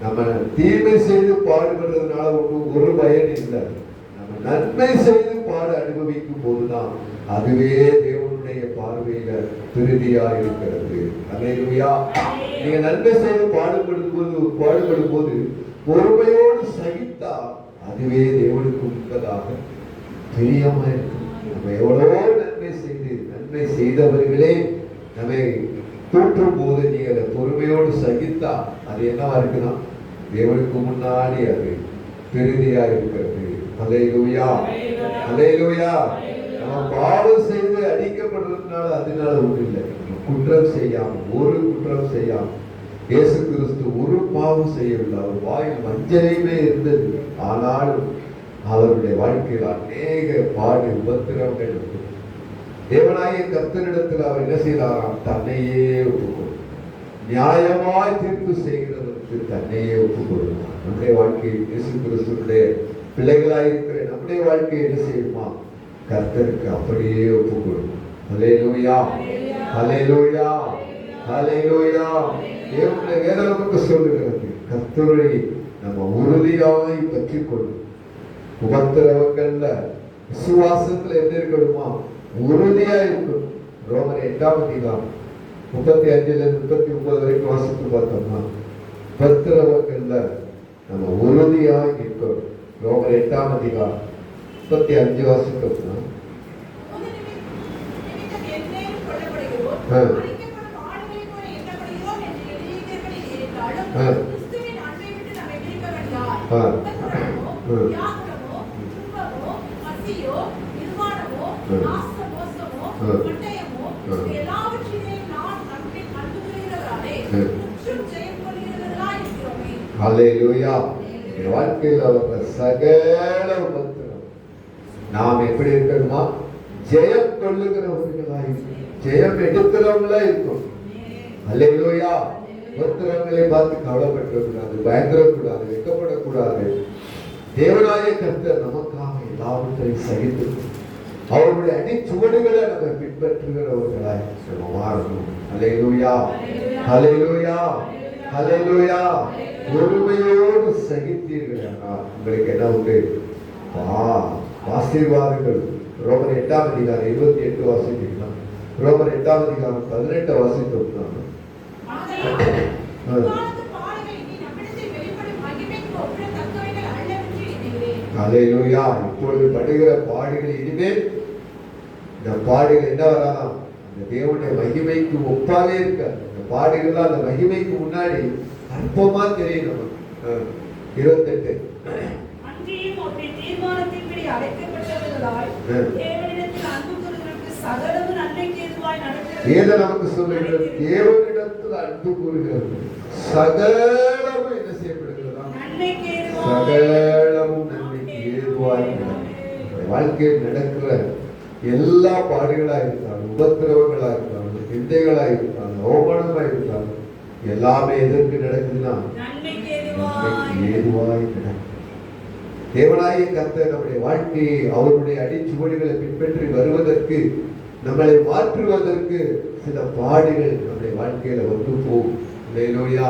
நம்ம தீமை செய்து பாடுபடுறதுனால ஒரு பயன் இல்லை. நம்ம நன்மை செய்து பாடு அனுபவிக்கும் போதுதான் அதுவே தேவனுடைய பார்வையில திருதியா இருக்கிறது. அல்லேலூயா. நீங்க நன்மை செய்து பாடுபடும் போது பொறுமையோடு சகித்தா அதுவே தேவனுக்கு முன்பதாக பிரியமா இருக்கு. நம்ம எவ்வளவோ நன்மை செய்தவர்களே நம்மை தூற்றும் போது நீங்க அதை பொறுமையோடு சகித்தா அது என்னவா இருக்குன்னா தேவனுக்கு முன்னாடி அது பெருதியா இருக்கிறது. அல்லேலூயா. அல்லேலூயா. நம்ம பாவம் செய்து அடிக்கப்படுறதுனால அதனால ஒன்றும் இல்லை. குற்றம் செய்யாம, ஒரு குற்றம் செய்யாம, இயேசு கிறிஸ்து ஒரு பாவம் செய்யவில்லை. அவர் வாயில் வஞ்சனையுமே இருந்தது. ஆனாலும் அவருடைய வாழ்க்கையில் அநேக பாடு உபத்திரங்கள் இருந்தது. தேவனாகிய கர்த்தரிடத்தில் அவர் என்ன செய்தாராம்? தன்னையே ஒப்புக்கொடுத்தார். நியாயமாய் தீர்ப்பு செய்கிறவருக்கு தன்னையே ஒப்புக்கொடுத்தார். நம்முடைய வாழ்க்கையில் இயேசு கிறிஸ்துடைய பிள்ளைகளாய் இருக்கிற நம்முடைய வாழ்க்கையை என்ன செய்யுமா? கர்த்தருக்கு அப்படியே ஒப்புக்கொடுக்கும். அல்லேலூயா. அல்லேலூயா. அல்லேலூயா. தேவனுடைய வேதம் நமக்கு சொல்லுகிறது கர்த்தரை நம்ம உறுதியாய் பற்றி கொள்ளும். உபத்திரவங்கள்ல விசுவாசத்துல எப்படி இருக்கணுமா? உறுதியா இருக்கணும். ரோமர் 8ஆம் அதிகாரம் 35-39 வரைக்கும் வாசித்து பார்த்தோம்னா உபத்திரவங்கள்ல நம்ம உறுதியாக இருக்கணும். ரோமர் 8ஆம் அதிகாரம் 35 வாசித்தோம்னா அல்லேலூயா. வாழ்க்கையில் வர்ற சகல உபத்திரம் நாம் எப்படி இருக்கணுமா? ஜெயம் கொள்ளுகிறவர்களாய், ஜெயம் எடுக்கிறவங்களா இருக்கும். அல்லேலூயா. உபத்திரங்களை பார்த்து கவலைப்படக்கூடாது, பயந்துடக்கூடாது, வெட்கப்படக்கூடாது. தேவனாய கர்த்தர் நமக்காக எல்லாவற்றையும் சகித்து அவருடைய அடிச்சுவடுகளை நம்ம பின்பற்றுகிறவர்களாய் நம்ம மாறணும். அல்லேலூயா. அல்லேலூயா. அல்லேலூயா. பொறுமையோடு சகித்தீர்கள் உங்களுக்கு என்ன உண்டு? ஆசீர்வாதங்கள். ரோமர் 8ஆம் அதிகாரம் 28 வாசித்தீங்கன்னா, ரோமர் 8ஆம் அதிகாரம் 18 வாசித்தோம்னா அல்லேலூயா. இப்பொழுது படுகிற பாடுகள் இனிமேல் இந்த பாடுகள் என்ன வராதாம்? இந்த தேவனுடைய மகிமைக்கு ஒப்பாலே இருக்காது. இந்த பாடுகள் அந்த மகிமைக்கு முன்னாடி அற்பமா தெரியும் நமக்கு. 28 நமக்கு சொல்லுகிறது தேவனிடத்தில் அன்பு கூறுகிறது சகலமும் என்ன செய்யப்படுகிறதா? சகலமும் நன்மைக்கு ஏதுவாய் நடக்கும். வாழ்க்கையில் நடக்கிற எல்லா பாடுகளா இருந்தாலும், உபத்திரவங்களா இருந்தாலும், நிந்தைகளா இருந்தாலும், அவமானமா இருந்தாலும் எல்லாமே எதற்கு நடக்குதுன்னா ஏதுவாய் நடக்கும். தேவனாகிய கர்த்தர் நம்முடைய வாழ்க்கையை அவருடைய அடிச்சுவடுகளை பின்பற்றி வருவதற்கு, நம்மளை மாற்றுவதற்கு சில பாடுகள் நம்முடைய வாழ்க்கையில வந்து போகும். அல்லேலூயா.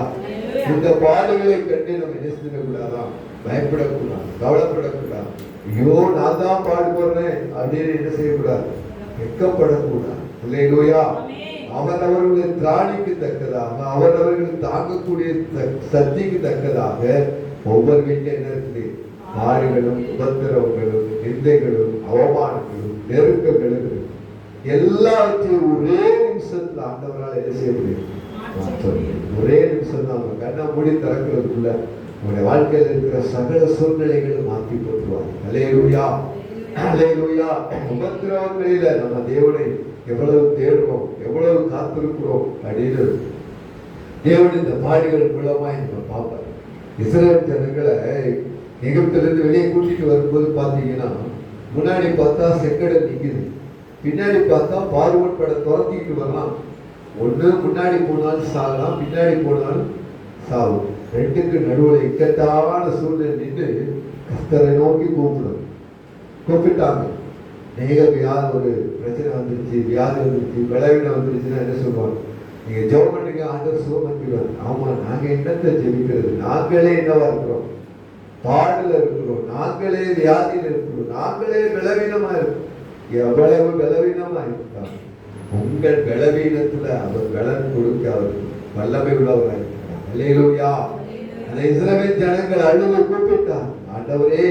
இந்த பாடுகளை கண்டு நம்ம என்ன செய்யக்கூடாதா? பயப்படக்கூடாது, கவலைப்படக்கூடாது. ஐயோ நான் தான் பாடுபடுறேன் அப்படின்னு என்ன செய்யக்கூடாது? வெட்கப்படக்கூடாது. அல்லேலூயா. ஆமென். அவரவர்களை திராணிக்கு தக்கதாக, அவரவர்கள் தாங்கக்கூடிய சக்திக்கு தக்கதாக ஒவ்வொரு வீட்டிலும் என்ன இருக்குது? பாடுகளும் உபத்திரவங்களும் நிந்தைகளும் அவமானங்களும் நெருக்கங்களும் இருக்கு. எல்லாவற்றையும் ஒரே நிமிஷத்துல ஆண்டவரால் என்ன செய்ய முடியும்? மாற்ற முடியும். ஒரே நிமிஷம் தான். அவங்க கண்ணை மூடி திறக்கிறதுக்குள்ள உங்களுடைய வாழ்க்கையில் இருக்கிற சகல சூழ்நிலைகளும் மாற்றி போட்டுருவாங்க. அல்லேலூயா, அல்லேலூயா. உபத்திரவங்களில நம்ம தேவனை எவ்வளவு தேடுறோம், எவ்வளவு காத்திருக்கிறோம் அப்படின்னு தேவன் இந்த பாடுகள் மூலமாய் நம்ம பார்ப்பார். இஸ்ரவேல் ஜனங்களை எகிப்திலிருந்து வெளியே கூட்டிட்டு வரும்போது பார்த்தீங்கன்னா, முன்னாடி பார்த்தா செங்கடல் நிக்குது, பின்னாடி பார்த்தா பார்வோன் படை துரத்திக்கிட்டு வரலாம். ஒண்ணு முன்னாடி போனாலும் சாகலாம், பின்னாடி போனாலும் சாகும். ரெண்டுக்கு நடுவில் இக்கட்டான சூழ்நிலை நின்று கர்த்தரை நோக்கி கூப்பிட்டாங்க. வியாதி, ஒரு பிரச்சனை வந்துருச்சு, வியாதி வந்துருச்சு, பலவீனம் வந்துருச்சுன்னா என்ன சொல்லுவாங்க? நீங்க ஜெபம் பண்ணுங்க, ஆண்டவர் சுகமாக்கிடுவார். ஆமா, நாங்க என்னத்தை ஜெபிக்கிறது? நாங்களே என்னவா இருக்கிறோம்? பாடுல இருக்கிறோம், நாங்களே வியாதியில இருக்கிறோம், நாங்களே பலவீனமா இருக்கிறோம். எவ்வளவு பலவீனமா இருக்கிறார்! உங்கள் பலவீனத்துல அவர் பலன் கொடுக்க அவர் வல்லமை உள்ளவராக இருக்கிறார். அல்லேலூயா. அந்த இஸ்ரவேல் ஜனங்கள் அழுது கூப்பிட்டார், ஆண்டவரே,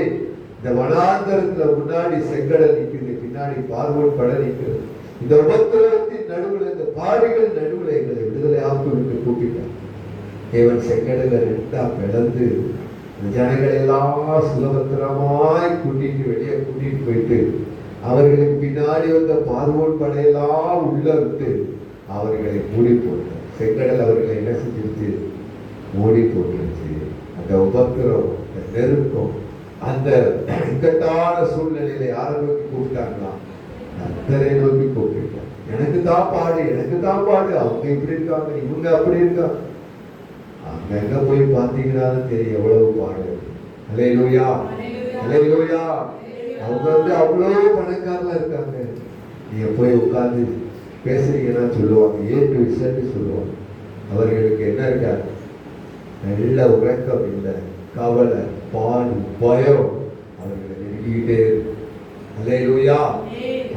இந்த வனாந்தரத்துல முன்னாடி செங்கடல் நிற்குது, பின்னாடி பார்வோன் படை நிற்கிறது. இந்த உபத்திரவத்தின் நடுவில், இந்த பாடுகள் நடுவில் எங்களை விடுதலை ஆக்கு கூப்பிட்டார். தேவன் செங்கடலை ரெண்டா பிளந்து ஜனங்கள் எல்லாம் சுலபத்திரமாய் கூட்டிட்டு வெளியே கூட்டிட்டு போயிட்டு அவர்களுக்கு பின்னாடி வந்த பார்வோன் படையெல்லாம் உள்ள விட்டு அவர்களை மூடி போட்டார். செங்கடல் அவர்களை என்ன செஞ்சிருச்சு? மூடி போட்டுருச்சு. அந்த உபத்திரம், அந்த நெருக்கம், அந்த இக்கட்டான சூழ்நிலையில யாரை நோக்கி கூப்பிட்டாங்களா? கர்த்தரை நோக்கி கூப்பிட்டாங்க. எனக்கு தான் பாடு, எனக்கு தான் பாடு, அவங்க இப்படி இருக்காங்க, இவங்க அப்படி இருக்காங்க. அங்க போய் பார்த்தீங்கன்னா தெரியும் எவ்வளவு பாடு. அல்லேலூயா, அல்லேலூயா. அவங்க அவ்வளவு பணக்காரலாம் இருக்காங்க. நீங்க போய் உட்கார்ந்து பேசுறீங்கன்னா சொல்லுவாங்க, ஏன் விசன்னு சொல்லுவாங்க. அவர்களுக்கு என்ன இருக்காது? நல்ல உறக்கம் இல்லை, கவலை, பாடு, பயம் அவர்களை நெருங்கிக்கிட்டே இருக்கு. அல்லேலூயா.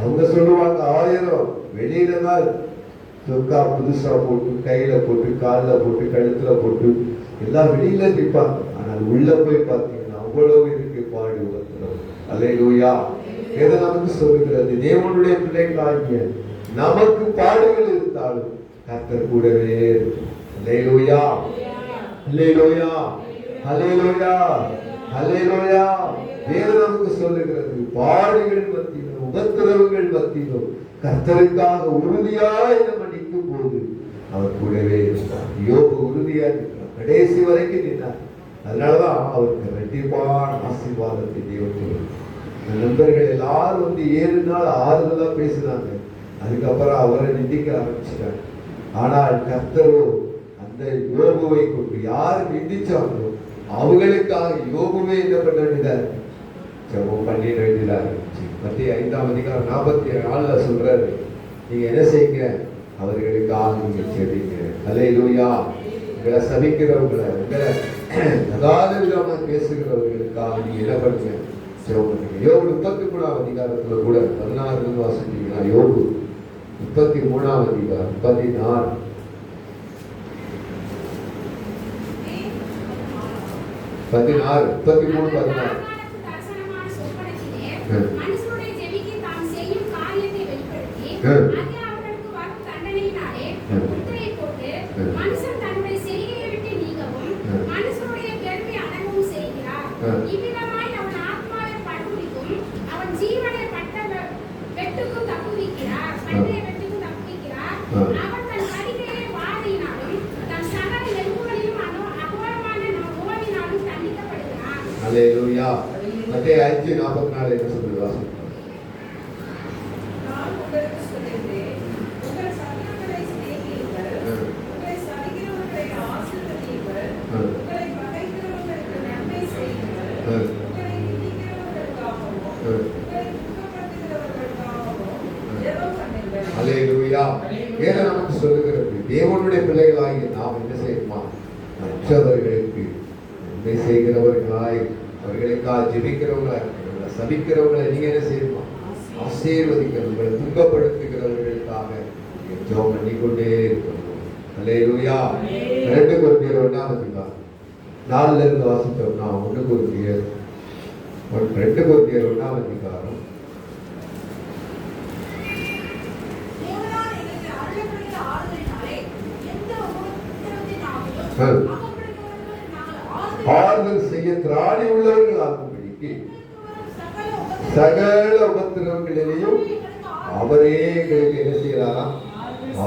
அவங்க சொல்லுவாங்க, 1000 வெளியில தான் சொக்கா புதுசா போட்டு, கையில போட்டு, காலில் போட்டு, கழுத்துல போட்டு எல்லாம் வெளியில நிற்பாங்க. ஆனால் உள்ள போய் பார்த்தீங்கன்னா அவ்வளவு இருக்கு பாடு, உபத்திரம். அல்லேலூயா. எதை நமக்கு சொல்லுகிறது? தேவனுடைய பிள்ளைகளாகிய நமக்கு பாடுகள் இருந்தாலும் கர்த்தர் கூடவே இருக்கும். அல்லேலூயா, அல்லேலூயா, அல்லேலூயா, அல்லேலூயா. வேதம் நமக்கு சொல்லுகிறது, பாடுகள் மத்தியிலும் உபத்திரவங்கள் மத்தியிலும் கர்த்தருக்காக உறுதியாய் நம்ம நிற்கும் போது அவர் கூடவே இருந்தார். யோபு உறுதியா நிற்கிறார், கடைசி வரைக்கும் நின்றார். அதனாலதான் அவருக்கு இரட்டிப்பான ஆசீர்வாதத்தை தேவன். நண்பர்கள் எல்லாரும் வந்து 7 நாள் ஆறுதலா பேசினாங்க. அதுக்கப்புறம் அவரை நிந்திக்க ஆரம்பிச்சிட்டாங்க. ஆனால் கர்த்தரோ அந்த யோபுவை கொண்டு யாரு நிந்திச்சாங்களோ அவங்களுக்காக யோபுவே என்ன பண்ண வேண்டியதா ஜெபம் பண்ணிட வேண்டியதா இருந்துச்சு. மத்திய 5ஆம் அதிகாரம் 44 சொல்றாரு, நீங்க என்ன செய்யுங்க? அவர்களுக்காக நீங்க ஜெபிங்க. அல்லேலூயா. உங்களை சபிக்கிறவங்களை, உங்களை அதாவது விதமா பேசுகிறவர்களுக்காக நீங்க என்ன பண்ணுங்க? ஜெபம் பண்ணுங்க. யோபு 33ஆம் அதிகாரத்துல கூட 16 வாசிச்சீங்கன்னா, யோபு 33ஆம் அதிகாரம் 16 16 33 16 மனுஷனுடைய ஜெபிக்கு தாம் செய்யும் காரியத்தை வெளிப்படுத்தி அது அவர்களுக்கு வரும் தண்டனையினாலே முத்திரை போட்டு மனுஷன் தன்னுடைய செய்கையை விட்டு நீங்கவும் மனுஷனுடைய பெருமை அடங்கவும் செய்கிறார். இவ்விதமாய் அவன் ஆத்மாவை படுகுடிக்கும், அவன் ஜீவனை பட்ட வெட்டுக்கும் தப்புவிக்கிறார், பண்டைய வெட்டுக்கும் தப்புவிக்கிறார். அவன் தன் கடிகையை வாதையினாலும் தன் சகல நெருப்புகளிலும் அகோரமான நோவினாலும் தண்டிக்கப்படுகிறார். அல்லேலூயா. மத்தேயு 5:44 என்ன சொல்லுவா? நான் உங்களுக்கு சொல்லுகிறேன், உங்கள் சத்துருக்களை சிநேகியுங்கள், உங்களை சபிக்கிறவர்களை ஆசீர்வதியுங்கள், உங்களை பகைக்கிறவர்களுக்கு நன்மை செய்யுங்கள், உங்களை நிந்திக்கிறவர்களுக்காகவும் உங்களை துக்கப்படுத்துகிறவர்களுக்காகவும் ஜெபம் பண்ணுங்கள். அல்லேலூயா. வேதம் நமக்கு சொல்லுகிறது, தேவனுடைய பிள்ளைகளாகிய நாம் என்ன செய்யணுமா? மற்றவர்களுக்கு நன்மை செய்கிறவர்களாய், அவர்களுக்காக ஜெபிக்கிறவங்களா, சபிக்கிறவங்களை நீங்க என்ன செய்யணுமா? ஆசீர்வதிக்கணும். உங்களை துன்பப்படுத்துகிறவர்களுக்காக ஜெபம் பண்ணிக்கொண்டே இருக்கணும். அல்லேலூயா. 2 கொரிந்தியர் 1ஆம் அதிகாரம் 4ல இருந்து வாசித்தோம்னா 2 கொரிந்தியர் 1ஆம் அதிகாரம் தேவனால் எங்களுக்கு அருளப்படுகிற ஆறுதலினாலே எந்த உபத்திரவத்தினாலும் அகப்படுகிறவர்களுக்கு நாங்கள் ஆறுதல் செய்ய திராணி உள்ளவர்கள் ஆகும்படிக்கு சகல உபத்திரவங்களிலேயும் அவரே எங்களுக்கு என்ன செய்யறாராம்?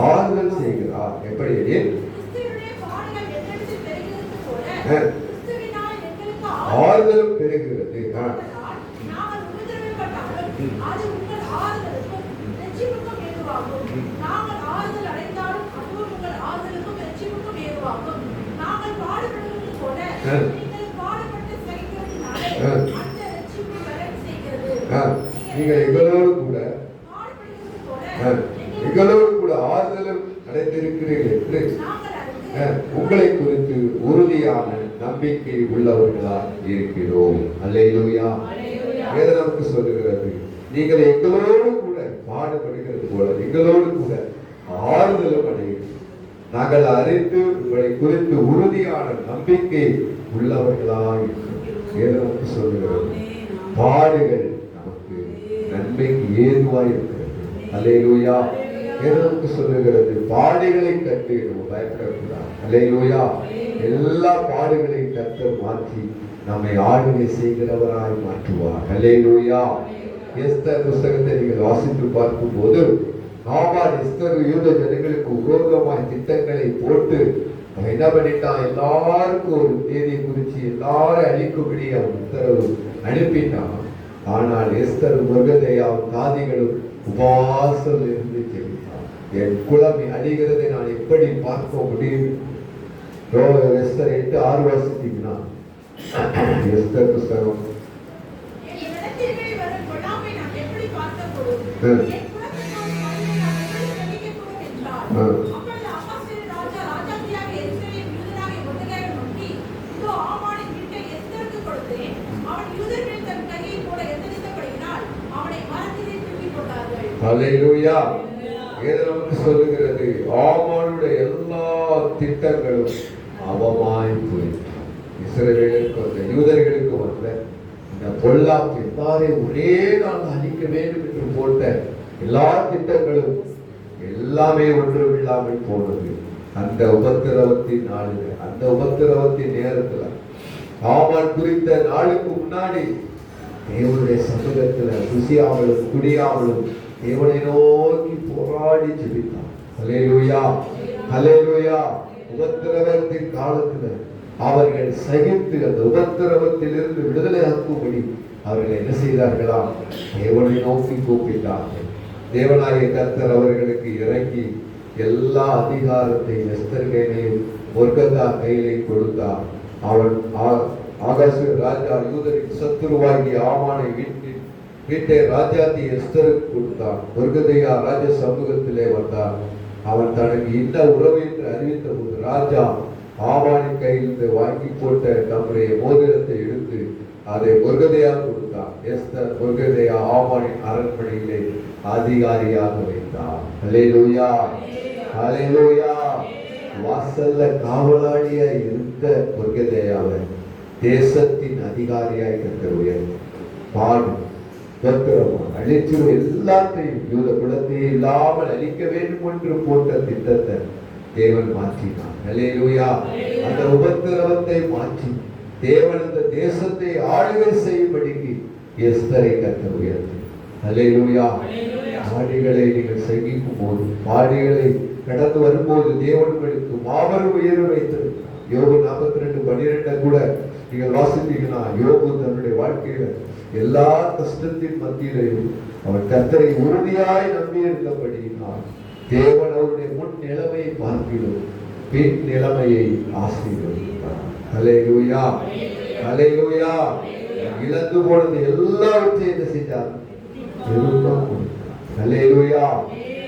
ஆறுதல் செய்கிறார். எப்படி? கிறிஸ்துவினுடைய பாடுகள் எங்களிடத்தில் பெருகிறது போல கிறிஸ்துவினால் எங்களுக்கு ஆறுதலும் பெருகிறது. நாங்கள் உபத்திரவப்பட்டாலும் அது உங்கள் ஆறுதலுக்கும் இரட்சிப்புக்கும் ஏதுவாகும். நாங்கள் ஆறுதல் அடைந்தாலும் அதுவும் உங்கள் ஆறுதலுக்கும் இரட்சிப்புக்கும் ஏதுவாகும். நாங்கள் பாடுபடுவது போல நீங்கள் பாடுபட்டு சகிக்கிறதினாலே அந்த இரட்சிப்பு வர செய்கிறது. நீங்கள் எங்களோடு கூட பாடுபடுவது போல எங்களோடு கூட ஆறுதலும் அடைந்திருக்கிறீர்கள் என்று நாங்கள் அறிந்து உங்களை குறித்து உறுதியான நம்பிக்கை உள்ளவர்களாக இருக்கிறோம். அல்லேலூயா. வேதம் நமக்கு சொல்லுகிறது, நீங்கள் எங்களோடு கூட பாடுபடுகிறது போல எங்களோடு கூட ஆறுதலும் அடைகிறீர்கள். நாங்கள் அறிந்து உங்களை குறித்து உறுதியான நம்பிக்கை உள்ளவர்களாக இருக்கிறோம். வேதம் நமக்கு சொல்லுகிறது, பாடுகள் நமக்கு நன்மைக்கு ஏதுவாய் இருக்கிறது. அல்லேலூயா. வேதம் சொல்லுகிறது, பாடுகளை கண்டு நம்ம பயப்படக்கூடாது. அல்லேலூயா. எல்லா பாடுகளையும் கர்த்தர் மாற்றி நம்மை ஆளுகை செய்கிறவராய் மாற்றுவார். அல்லேலூயா. எஸ்தர் புஸ்தகத்தை நீங்கள் வாசித்து பார்க்கும் போது ஆமான் எஸ்தர் யூத ஜனங்களுக்கு விரோதமாய் திட்டங்களை போட்டு அவன் என்ன பண்ணிட்டான்? எல்லாருக்கும் ஒரு தேதியை குறித்து எல்லாரும் அழிக்கும்படி அவன் உத்தரவு அனுப்பிட்டான். ஆனால் எஸ்தர் மொர்தெகாயும் தாதிகளும் உபவாசம் இருந்து ஜெபித்தார். என் குலம் அழிகிறதை நான் எப்படி பார்க்க முடியும்? எஸ்தர் 8:6 வாசித்தீங்கன்னா எஸ்தர் புஸ்தகம் அல்லேலூயா. வேதம் நமக்கு சொல்லுகிறது, ஆமானுடைய எல்லா திட்டங்களும் அவமாய் போயிற்று. இஸ்ரவேலுக்கு வந்த யூதர்களுக்கு வந்த இந்த பொல்லாப்பு எல்லாரையும் ஒரே நாள் அழிக்க வேண்டும் என்று போட்ட எல்லா திட்டங்களும் எல்லாமே ஒன்றுமில்லாமல் போனது. அந்த உபத்திரவத்தின் நாளில், அந்த உபத்திரவத்தின் நேரத்துல ஆமான் குறித்த நாளுக்கு முன்னாடி தேவனுடைய சமூகத்துல ருசியாமலும் குடியாமலும் தேவனை நோக்கி போராடி ஜெபித்தார். அல்லேலூயா. அல்லேலூயா. உபத்திரவத்தின் காலத்துல அவர்கள் சகித்து அந்த உபத்திரவத்திலிருந்து விடுதலை ஆக்கும்படி அவர்கள் என்ன செய்தார்களா? தேவனை நோக்கி கூப்பிட்டார்கள். தேவனாகிய கர்த்தர் அவர்களுக்கு இறங்கி எல்லா அதிகாரத்தை எஸ்தர் கையிலையும் மொர்தெகா கையிலே கொடுத்தார். அவன் ஆகாச ராஜா யூதரின் சத்துருவாகிய ஆமானை வீட்டை ராஜாத்தி எஸ்தருக்கு கொடுத்தான். மொர்தெகா ராஜ சமூகத்திலே வந்தான். அவன் தனக்கு இந்த உறவு என்று அறிவித்த போது ராஜா ஆமானின் கையிலிருந்து வாங்கி போட்ட நம்முடைய மோதிரத்தை எடுத்து அதை மொர்தெகா கொடுத்தான். எஸ்தர் மொர்தெகா ஆமானின் அரண்மனையிலே அதிகாரியாக வைத்தார். அல்லேலூயா. அல்லேலூயா. வாசல்ல காவலாளியா இருந்த மொர்தெகாவை தேசத்தின் அதிகாரியாய் கர்த்தர் உயர்த்தி பாடு பத்திரமா அழிச்சிடும் எல்லாத்தையும் யூத குலத்தையே இல்லாமல் அழிக்க வேண்டும் என்று போட்ட திட்டத்தை தேவன் மாற்றினார். அல்லேலூயா. அந்த உபத்திரவத்தை மாற்றி தேவன் அந்த தேசத்தை ஆளுகை செய்யும்படிக்கு எஸ்தரை கர்த்தர் உயர்த்தி. அல்லேலூயா. பாடுகளை நீங்கள் சகிக்கும் போது, பாடுகளை கடந்து வரும்போது தேவன் உங்களுக்கு மாபெரும் உயர்வு வைத்திருக்கிறார். யோபு 42:12 கூட நீங்கள் வாசித்தீங்கன்னா, யோபு தன்னுடைய வாழ்க்கையில எல்லா கஷ்டத்தின் மத்தியிலையும் அவர் கர்த்தரை உறுதியாய் நம்பி இருந்தபடியினால் தேவன் அவருடைய முன் நிலைமையை பார்க்கிறோம், பின் நிலைமையை ஆசீர்வதித்தார். அல்லேலூயா. அல்லேலூயா. இழந்து போனது எல்லாவற்றையும் என்ன செஞ்சார்? திரும்ப கொடுத்தார். அல்லேலூயா.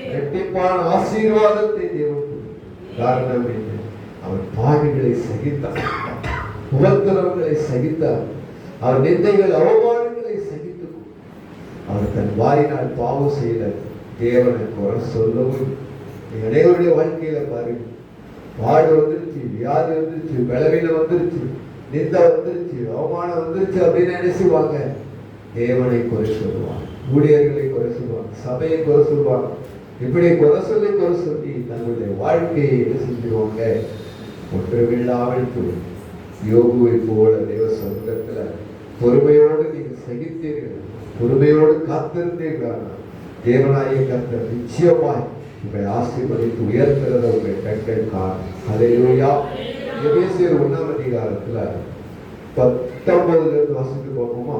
இரட்டிப்பான ஆசீர்வாதத்தை தேவன் கொடுத்தார். காரணம் என்ன? அவர் பாடுகளை சகித்தார், உபத்திரவங்களை சகித்தார், அவர் நிந்தைகள் அவமானங்களை சகித்து அவர் தன் வாயினால் பாவம் செய்த தேவனை குறை சொல்லவும் அனைவருடைய வாழ்க்கையில பாருங்க, பாடு வந்துருச்சு, வியாதி வந்துருச்சு, பலவீனம் வந்துருச்சு, நிந்த வந்துருச்சு, அவமானம் வந்துருச்சு அப்படின்னு என்ன செய்வாங்க? தேவனை குறை சொல்லுவாங்க, ஊழியர்களை குறை சொல்லுவாங்க, சபையை குறை சொல்லுவாங்க. இப்படி குறை சொல்லி தங்களுடைய வாழ்க்கையை என்ன செஞ்சிருவாங்க? ஒன்றுமில்லாமல் போய் யோகுவை போல தேவ சமூகத்துல பொறுமையோடு நீங்கள் சகித்தீர்கள், பொறுமையோடு காத்திருந்தீர்கள். தேவனாய கர்த்தர் நிச்சயமாய் உங்களை ஆசீர்வதித்து உயர்த்துறத உங்கள் கண்கள் காணும். ஹல்லேலூயா. எபேசியர் 1ஆம் அதிகாரத்துல 19 வாசித்து பார்ப்போமா?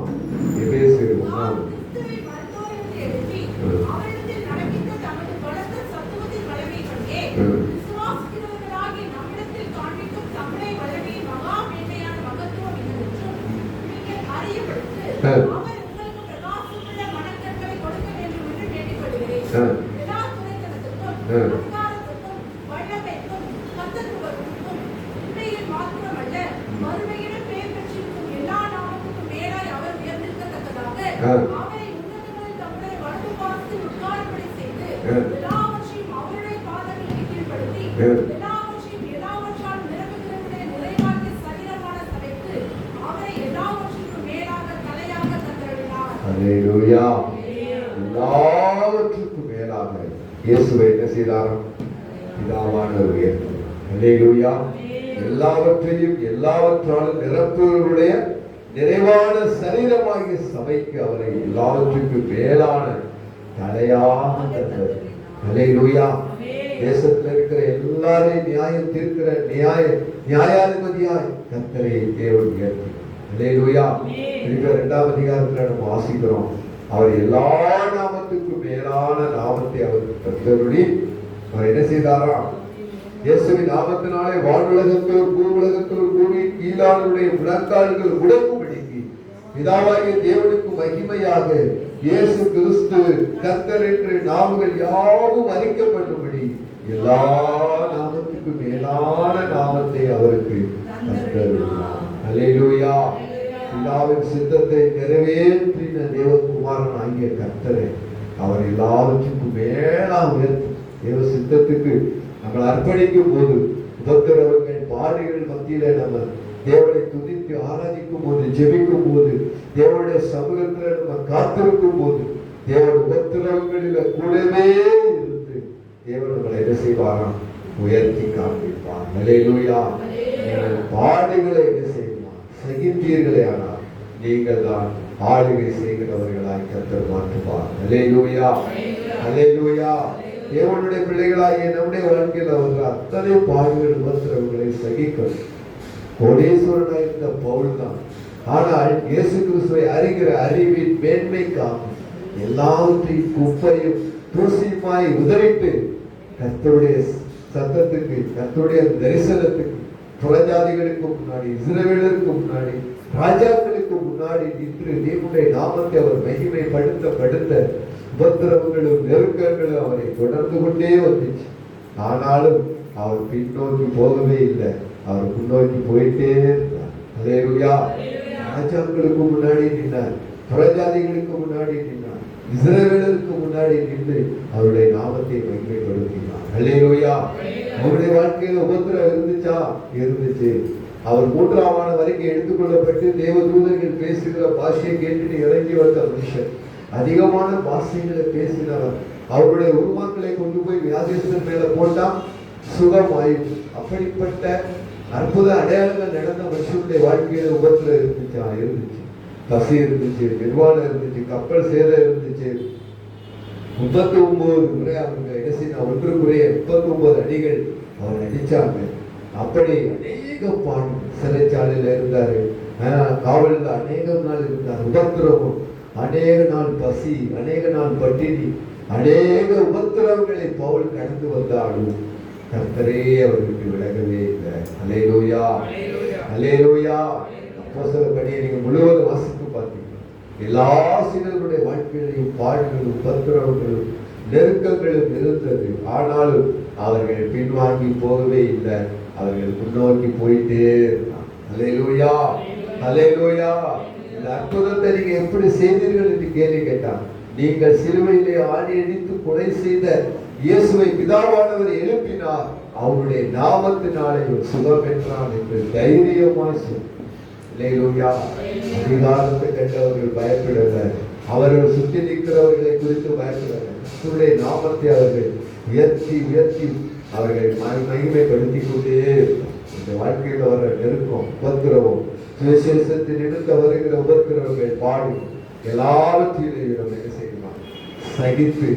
எபேசியர் 1ஆம் ஹல்லேலூயா. எல்லாவற்றுக்கும் மேலாக இயேசுவை என்ன செய்தாராம்? பிதாவானவர் உயர்த்தினார். ஹல்லேலூயா. எல்லாவற்றையும் எல்லாவற்றாலும் நிரப்புவருடைய நிறைவான சரீரமாகிய சபைக்கு அவரை எல்லாவற்றுக்கும் மேலான தலையாக தந்தார். ஹல்லேலூயா. தேசத்தில் இருக்கிற எல்லாரையும் நியாயம் தீர்க்கிற நியாயாதிபதியாய் கர்த்தரை தேவன் உயர்த்தினார். ஹல்லேலூயா. 2ஆம் அதிகாரத்தில் நம்ம வாசிக்கிறோம், அவர் எல்லா நாமத்துக்கும் மேலான நாமத்தை அவருக்கு தந்தருளி அவர் என்ன செய்தாராம்? இயேசுவின் நாமத்தினாலே வானுலகத்தோர் பூவுலகத்தோர் பூமி கீழானுடைய முழங்கால்கள் உடம்புபடிக்கு பிதாவாகிய தேவனுக்கு மகிமையாக இயேசு கிறிஸ்து கர்த்தர் என்று நாமங்கள் யாவும் அறிக்கப்படும்படி எல்லா நாமத்துக்கும் மேலான நாமத்தை அவருக்கு தந்தருளினார். ஹல்லேலூயா. பிதாவின் சித்தத்தை நிறைவேற்றின தேவகுமாரன் ஆகிய கர்த்தரை அவர் எல்லாவற்றுக்கும் மேலாக உயர்த்தி தேவ சித்தத்துக்கு நம்மளை அர்ப்பணிக்கும் போது, உபத்திரவங்கள் பாடுகள் மத்தியில நம்ம தேவனை துதித்து ஆராதிக்கும் போது, ஜெபிக்கும் போது, தேவனுடைய சமூகத்துல நம்ம காத்திருக்கும் போது, தேவன் உபத்திரவங்களில கூடவே இருந்து தேவன் நம்மளை என்ன செய்வாராம்? உயர்த்தி காண்பிப்பார். ஹல்லேலூயா. நீங்கள் பாடுகளை என்ன செய்வார்? சகித்தீர்களே ஆனால் நீங்கள் தான் ஆளுகை செய்கிறவர்களாய் கர்த்தர் மாற்றுவார். ஹல்லேலூயா. ஹல்லேலூயா. தேவனுடைய பிள்ளைகளாகிய நம்முடைய வாழ்க்கையில் அவர்கள் அத்தனை பாடுகள் உபத்திரவங்களை சகிக்கும் கோடீஸ்வரனாய் இருந்த பவுல் தான். ஆனால் இயேசு கிறிஸ்துவை அறிகிற அறிவின் மேன்மைக்காக எல்லாவற்றையும் குப்பையும் தூசியுமாய் உதறிட்டு கர்த்தருடைய சத்தத்துக்கு, கர்த்தருடைய தரிசனத்துக்கு, புறஜாதிகளுக்கு முன்னாடி, இஸ்ரவேலருக்கு முன்னாடி, ராஜாக்களுக்கு முன்னாடி நின்று தேவனுடைய நாமத்தை அவர் மகிமைப்படுத்த உபத்திரவங்களும் நெருக்கங்களும் அவரை தொடர்ந்து கொண்டே வந்துச்சு. ஆனாலும் அவர் பின்னோக்கி போகவே இல்லை, அவர் முன்னோக்கி போயிட்டே இருந்தார். ஹல்லேலூயா. ராஜாக்களுக்கு முன்னாடி நின்றார், புறஜாதிகளுக்கு முன்னாடி நின்றார், இஸ்ரவேலருக்கு முன்னாடி நின்று அவருடைய நாமத்தை மகிமைப்படுத்தினார். ஹல்லேலூயா. அவருடைய வாழ்க்கையில உபத்திரம் இருந்துச்சா? இருந்துச்சு. அவர் 3ஆம் ஆண்டு வரைக்கும் எடுத்துக்கொள்ளப்பட்டு தேவதூதர்கள் பேசுகிற பாஷையை கேட்டு இறங்கி வந்த மனுஷன், அதிகமான பாஷைகளை பேசினவர். அவருடைய உருவாக்களை கொண்டு போய் வியாதிஸ்தன் மேல போட்டா சுகமாயிடும். அப்படிப்பட்ட அற்புத அடையாளங்கள் நடந்த மனுஷனுடைய வாழ்க்கையில உபத்திரம் இருந்துச்சா? இருந்துச்சு. பசி இருந்துச்சு, நிர்வாணம் இருந்துச்சு, கப்பல் சேதம் இருந்துச்சு. 39 முறை அவங்க என்ன செய்ய, ஒன்றுக்குறைய 39 அடிகள் அவர் அடிச்சாங்க. அப்படி அநேக பாடு, சிறைச்சாலையில இருந்தாரு, காவலில் அநேக நாள் இருந்தார். உபத்திரமும், அநேக நாள் பசி, அநேக நாள் பட்டினி, அநேக உபத்திரவங்களை பவுல் கடந்து வந்தாலும் கர்த்தரே அவருக்கு விலகவே இல்லை. ஹல்லேலூயா. ஹல்லேலூயா. அப்போஸ்தலர் பணியை நீங்க முழுவதும் வாசித்து பார்த்தீங்கன்னா எல்லா சீடர்களுடைய வாழ்க்கையிலையும் பாடுகளும் உபத்திரவங்களும் நெருக்கங்களும் இருந்தது. ஆனாலும் அவர்கள் பின்வாங்கி போகவே இல்லை, அவர்கள் முன்னோக்கி போயிட்டே இருந்தார். ஹல்லேலூயா. ஹல்லேலூயா. இந்த அற்புதத்தை நீங்க எப்படி செய்தீர்கள் என்று கேள்வி கேட்டார். நீங்கள் சிலுவையிலே ஆணி அடித்து கொலை செய்த இயேசுவை பிதாவானவர் எழுப்பினார், அவருடைய நாமத்தினாலே இவர் சுகம் பெற்றான் என்று தைரியமாய் சொல். அல்லேலூயா. அதிகாரத்தை கண்டவர்கள் பயப்படல, அவர்கள் சுற்றி நிற்கிறவர்களை குறித்து பயப்படல. கர்த்தருடைய நாமத்தை அவர்கள் உயர்த்தி உயர்த்தி அவர்கள் மகிமைப்படுத்திக் கொண்டே இந்த வாழ்க்கையில் வர நெருக்கம், உபத்திரவம், சுவிசேஷத்தை நிறுத்த வருகிற உபத்திரவங்கள் பாடி எல்லாவற்றிலையும் நம்ம என்ன செய்யலாம், சகித்து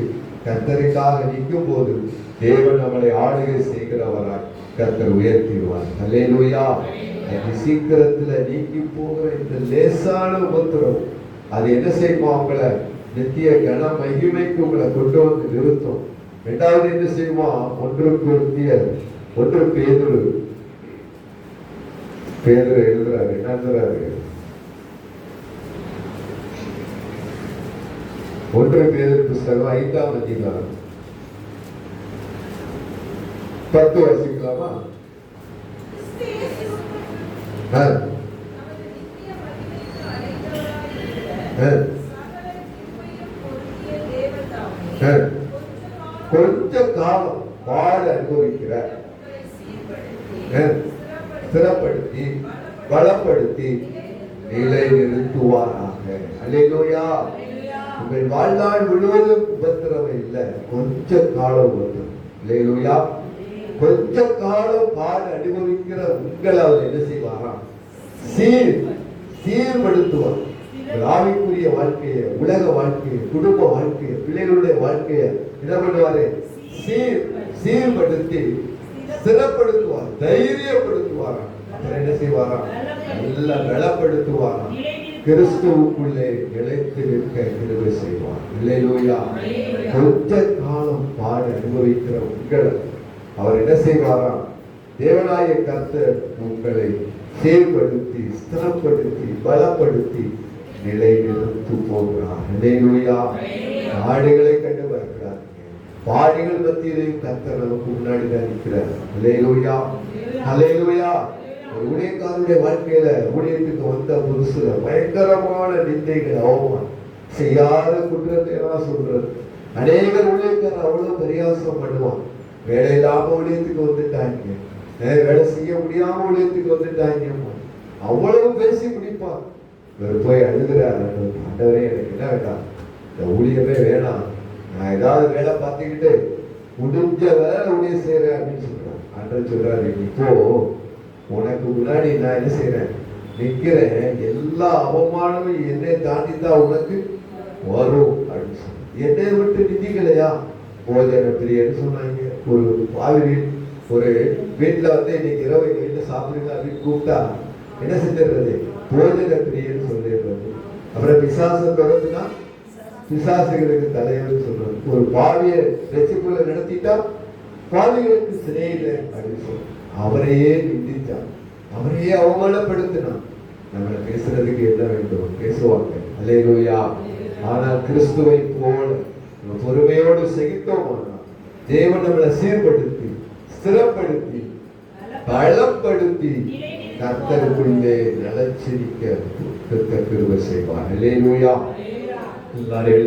கர்த்தருக்காக நிற்கும் போது தேவன் நம்மளை ஆளுகை செய்கிறவராய் கர்த்தர் உயர்த்திடுவார். அல்லேலூயா. அது சீக்கிரத்துல நீக்கி போகிற இந்த லேசான உபத்திரம் அது என்ன செய்யுமா, உங்களை நித்திய கன மகிமைக்கு உங்களை கொண்டு வந்து நிறுத்தும். இரண்டாவது என்ன செய்யுமா, ஒன்று பேதுரு எழுதுறாரு, என்ன எழுதுறாரு, 1 பேதுரு புஸ்தகம் 5ஆம் அதிகாரம் 10 வாசிக்கலாமா? கொஞ்ச காலம் வாழ அனுபவிக்கிற ஸ்திரப்படுத்தி பலப்படுத்தி நிலை நிறுத்துவாராக. அல்லேலூயா. உங்கள் வாழ்நாள் முழுவதும் உபத்திரவம் இல்லை, கொஞ்ச காலம் உபத்திரம். அல்லேலூயா. கொஞ்ச காலம் பாட அனுபவிக்கிற உங்களை அவர் என்ன செய்வாராம், சீர்படுத்துவார். ஆவிக்குரிய வாழ்க்கையை, உலக வாழ்க்கையை, குடும்ப வாழ்க்கையை, பிள்ளைகளுடைய வாழ்க்கையை என்ன பண்ணுவாரு, சீர்படுத்தி ஸ்திரப்படுத்துவார், தைரியப்படுத்துவாராம். அப்புறம் என்ன செய்வாராம், நல்லா பலப்படுத்துவாராம். கிறிஸ்துவுக்குள்ளே நிலைத்து நிற்க கிருபை செய்வார். அல்லேலூயா. கொஞ்ச காலம் பாட அனுபவிக்கிற உங்களை அவர் என்ன செய்வாராம், தேவனாய கர்த்தர் உங்களை சீர்படுத்தி ஸ்திரப்படுத்தி பலப்படுத்தி நிலை நிறுத்து போகிறார். அல்லேலூயா. ஆடுகளை கண்டு பயப்படாதீங்க, பாடிகள் மத்தியிலையும் கர்த்தர் நமக்கு முன்னாடி தான் இருக்கிறார். அல்லேலூயா. அல்லேலூயா. ஒரு ஊழியக்காரனுடைய வாழ்க்கையில ஊழியத்துக்கு வந்த புதுசுல பயங்கரமான நிந்தைகள், அவமானம், செய்யாத குற்றத்தை எல்லாம் சொல்றது. அநேகர் ஊழியக்காரர் அவ்வளவு பரியாசம் பண்ணுவான். வேலை இல்லாம ஊழியத்துக்கு வந்துட்டாங்க, வேலை செய்ய முடியாம ஊழியத்துக்கு வந்துட்டாங்க, அவ்வளவு பேசி முடிப்பான். இவர் போய் அழுகிறார், ஆண்டவரே எனக்கு என்ன வேண்டாம், இந்த ஊழியமே வேணாம், நான் ஏதாவது வேலை பார்த்துக்கிட்டு முடிஞ்ச வேலை ஊழியம் செய்யறேன் அப்படின்னு சொல்றான். ஆண்டவர் சொல்றாரு, இப்போ உனக்கு முன்னாடி நான் என்ன செய்யறேன், நிற்கிறேன், எல்லா அவமானமும் என்னை தாண்டித்தான் உனக்கு வரும் அப்படின்னு சொல்ற. என்னை விட்டு நிதிக்கலையா, போஜன பிரியன்னு சொன்னாங்க. ஒரு பாவி ஒரு வீட்டுல வந்து இன்னைக்கு இரவு எங்க வீட்டுல சாப்பிடுங்க அப்படின்னு கூப்பிட்டா என்ன செஞ்சிடுறது, போஜன பிரியன்னு சொல்லிடுறது. அப்புறம் பிசாசம் தொடர்ந்துனா பிசாசுகளுக்கு தலைவர் சொல்றது. ஒரு பாவிய ரசிப்புல நடத்திட்டா பாவிகளுக்கு சிநேகிதன் அப்படின்னு சொல்ற. அவரையே நிந்திச்சான், அவரையே அவமானப்படுத்தினான். நம்மளை பேசுறதுக்கு என்ன வேண்டும் பேசுவாங்க. அல்லேலூயா. ஆனால் கிறிஸ்துவை போல பொறுமையோடு சகித்தோமானால் தேவன் நம்மளை சீர்படுத்தி ஸ்திரப்படுத்தி பலப்படுத்தி கர்த்தருக்குள்ளே நிலைச்சிருக்க கிருபை செய்வார். அல்லேலூயா. எல்லாரும்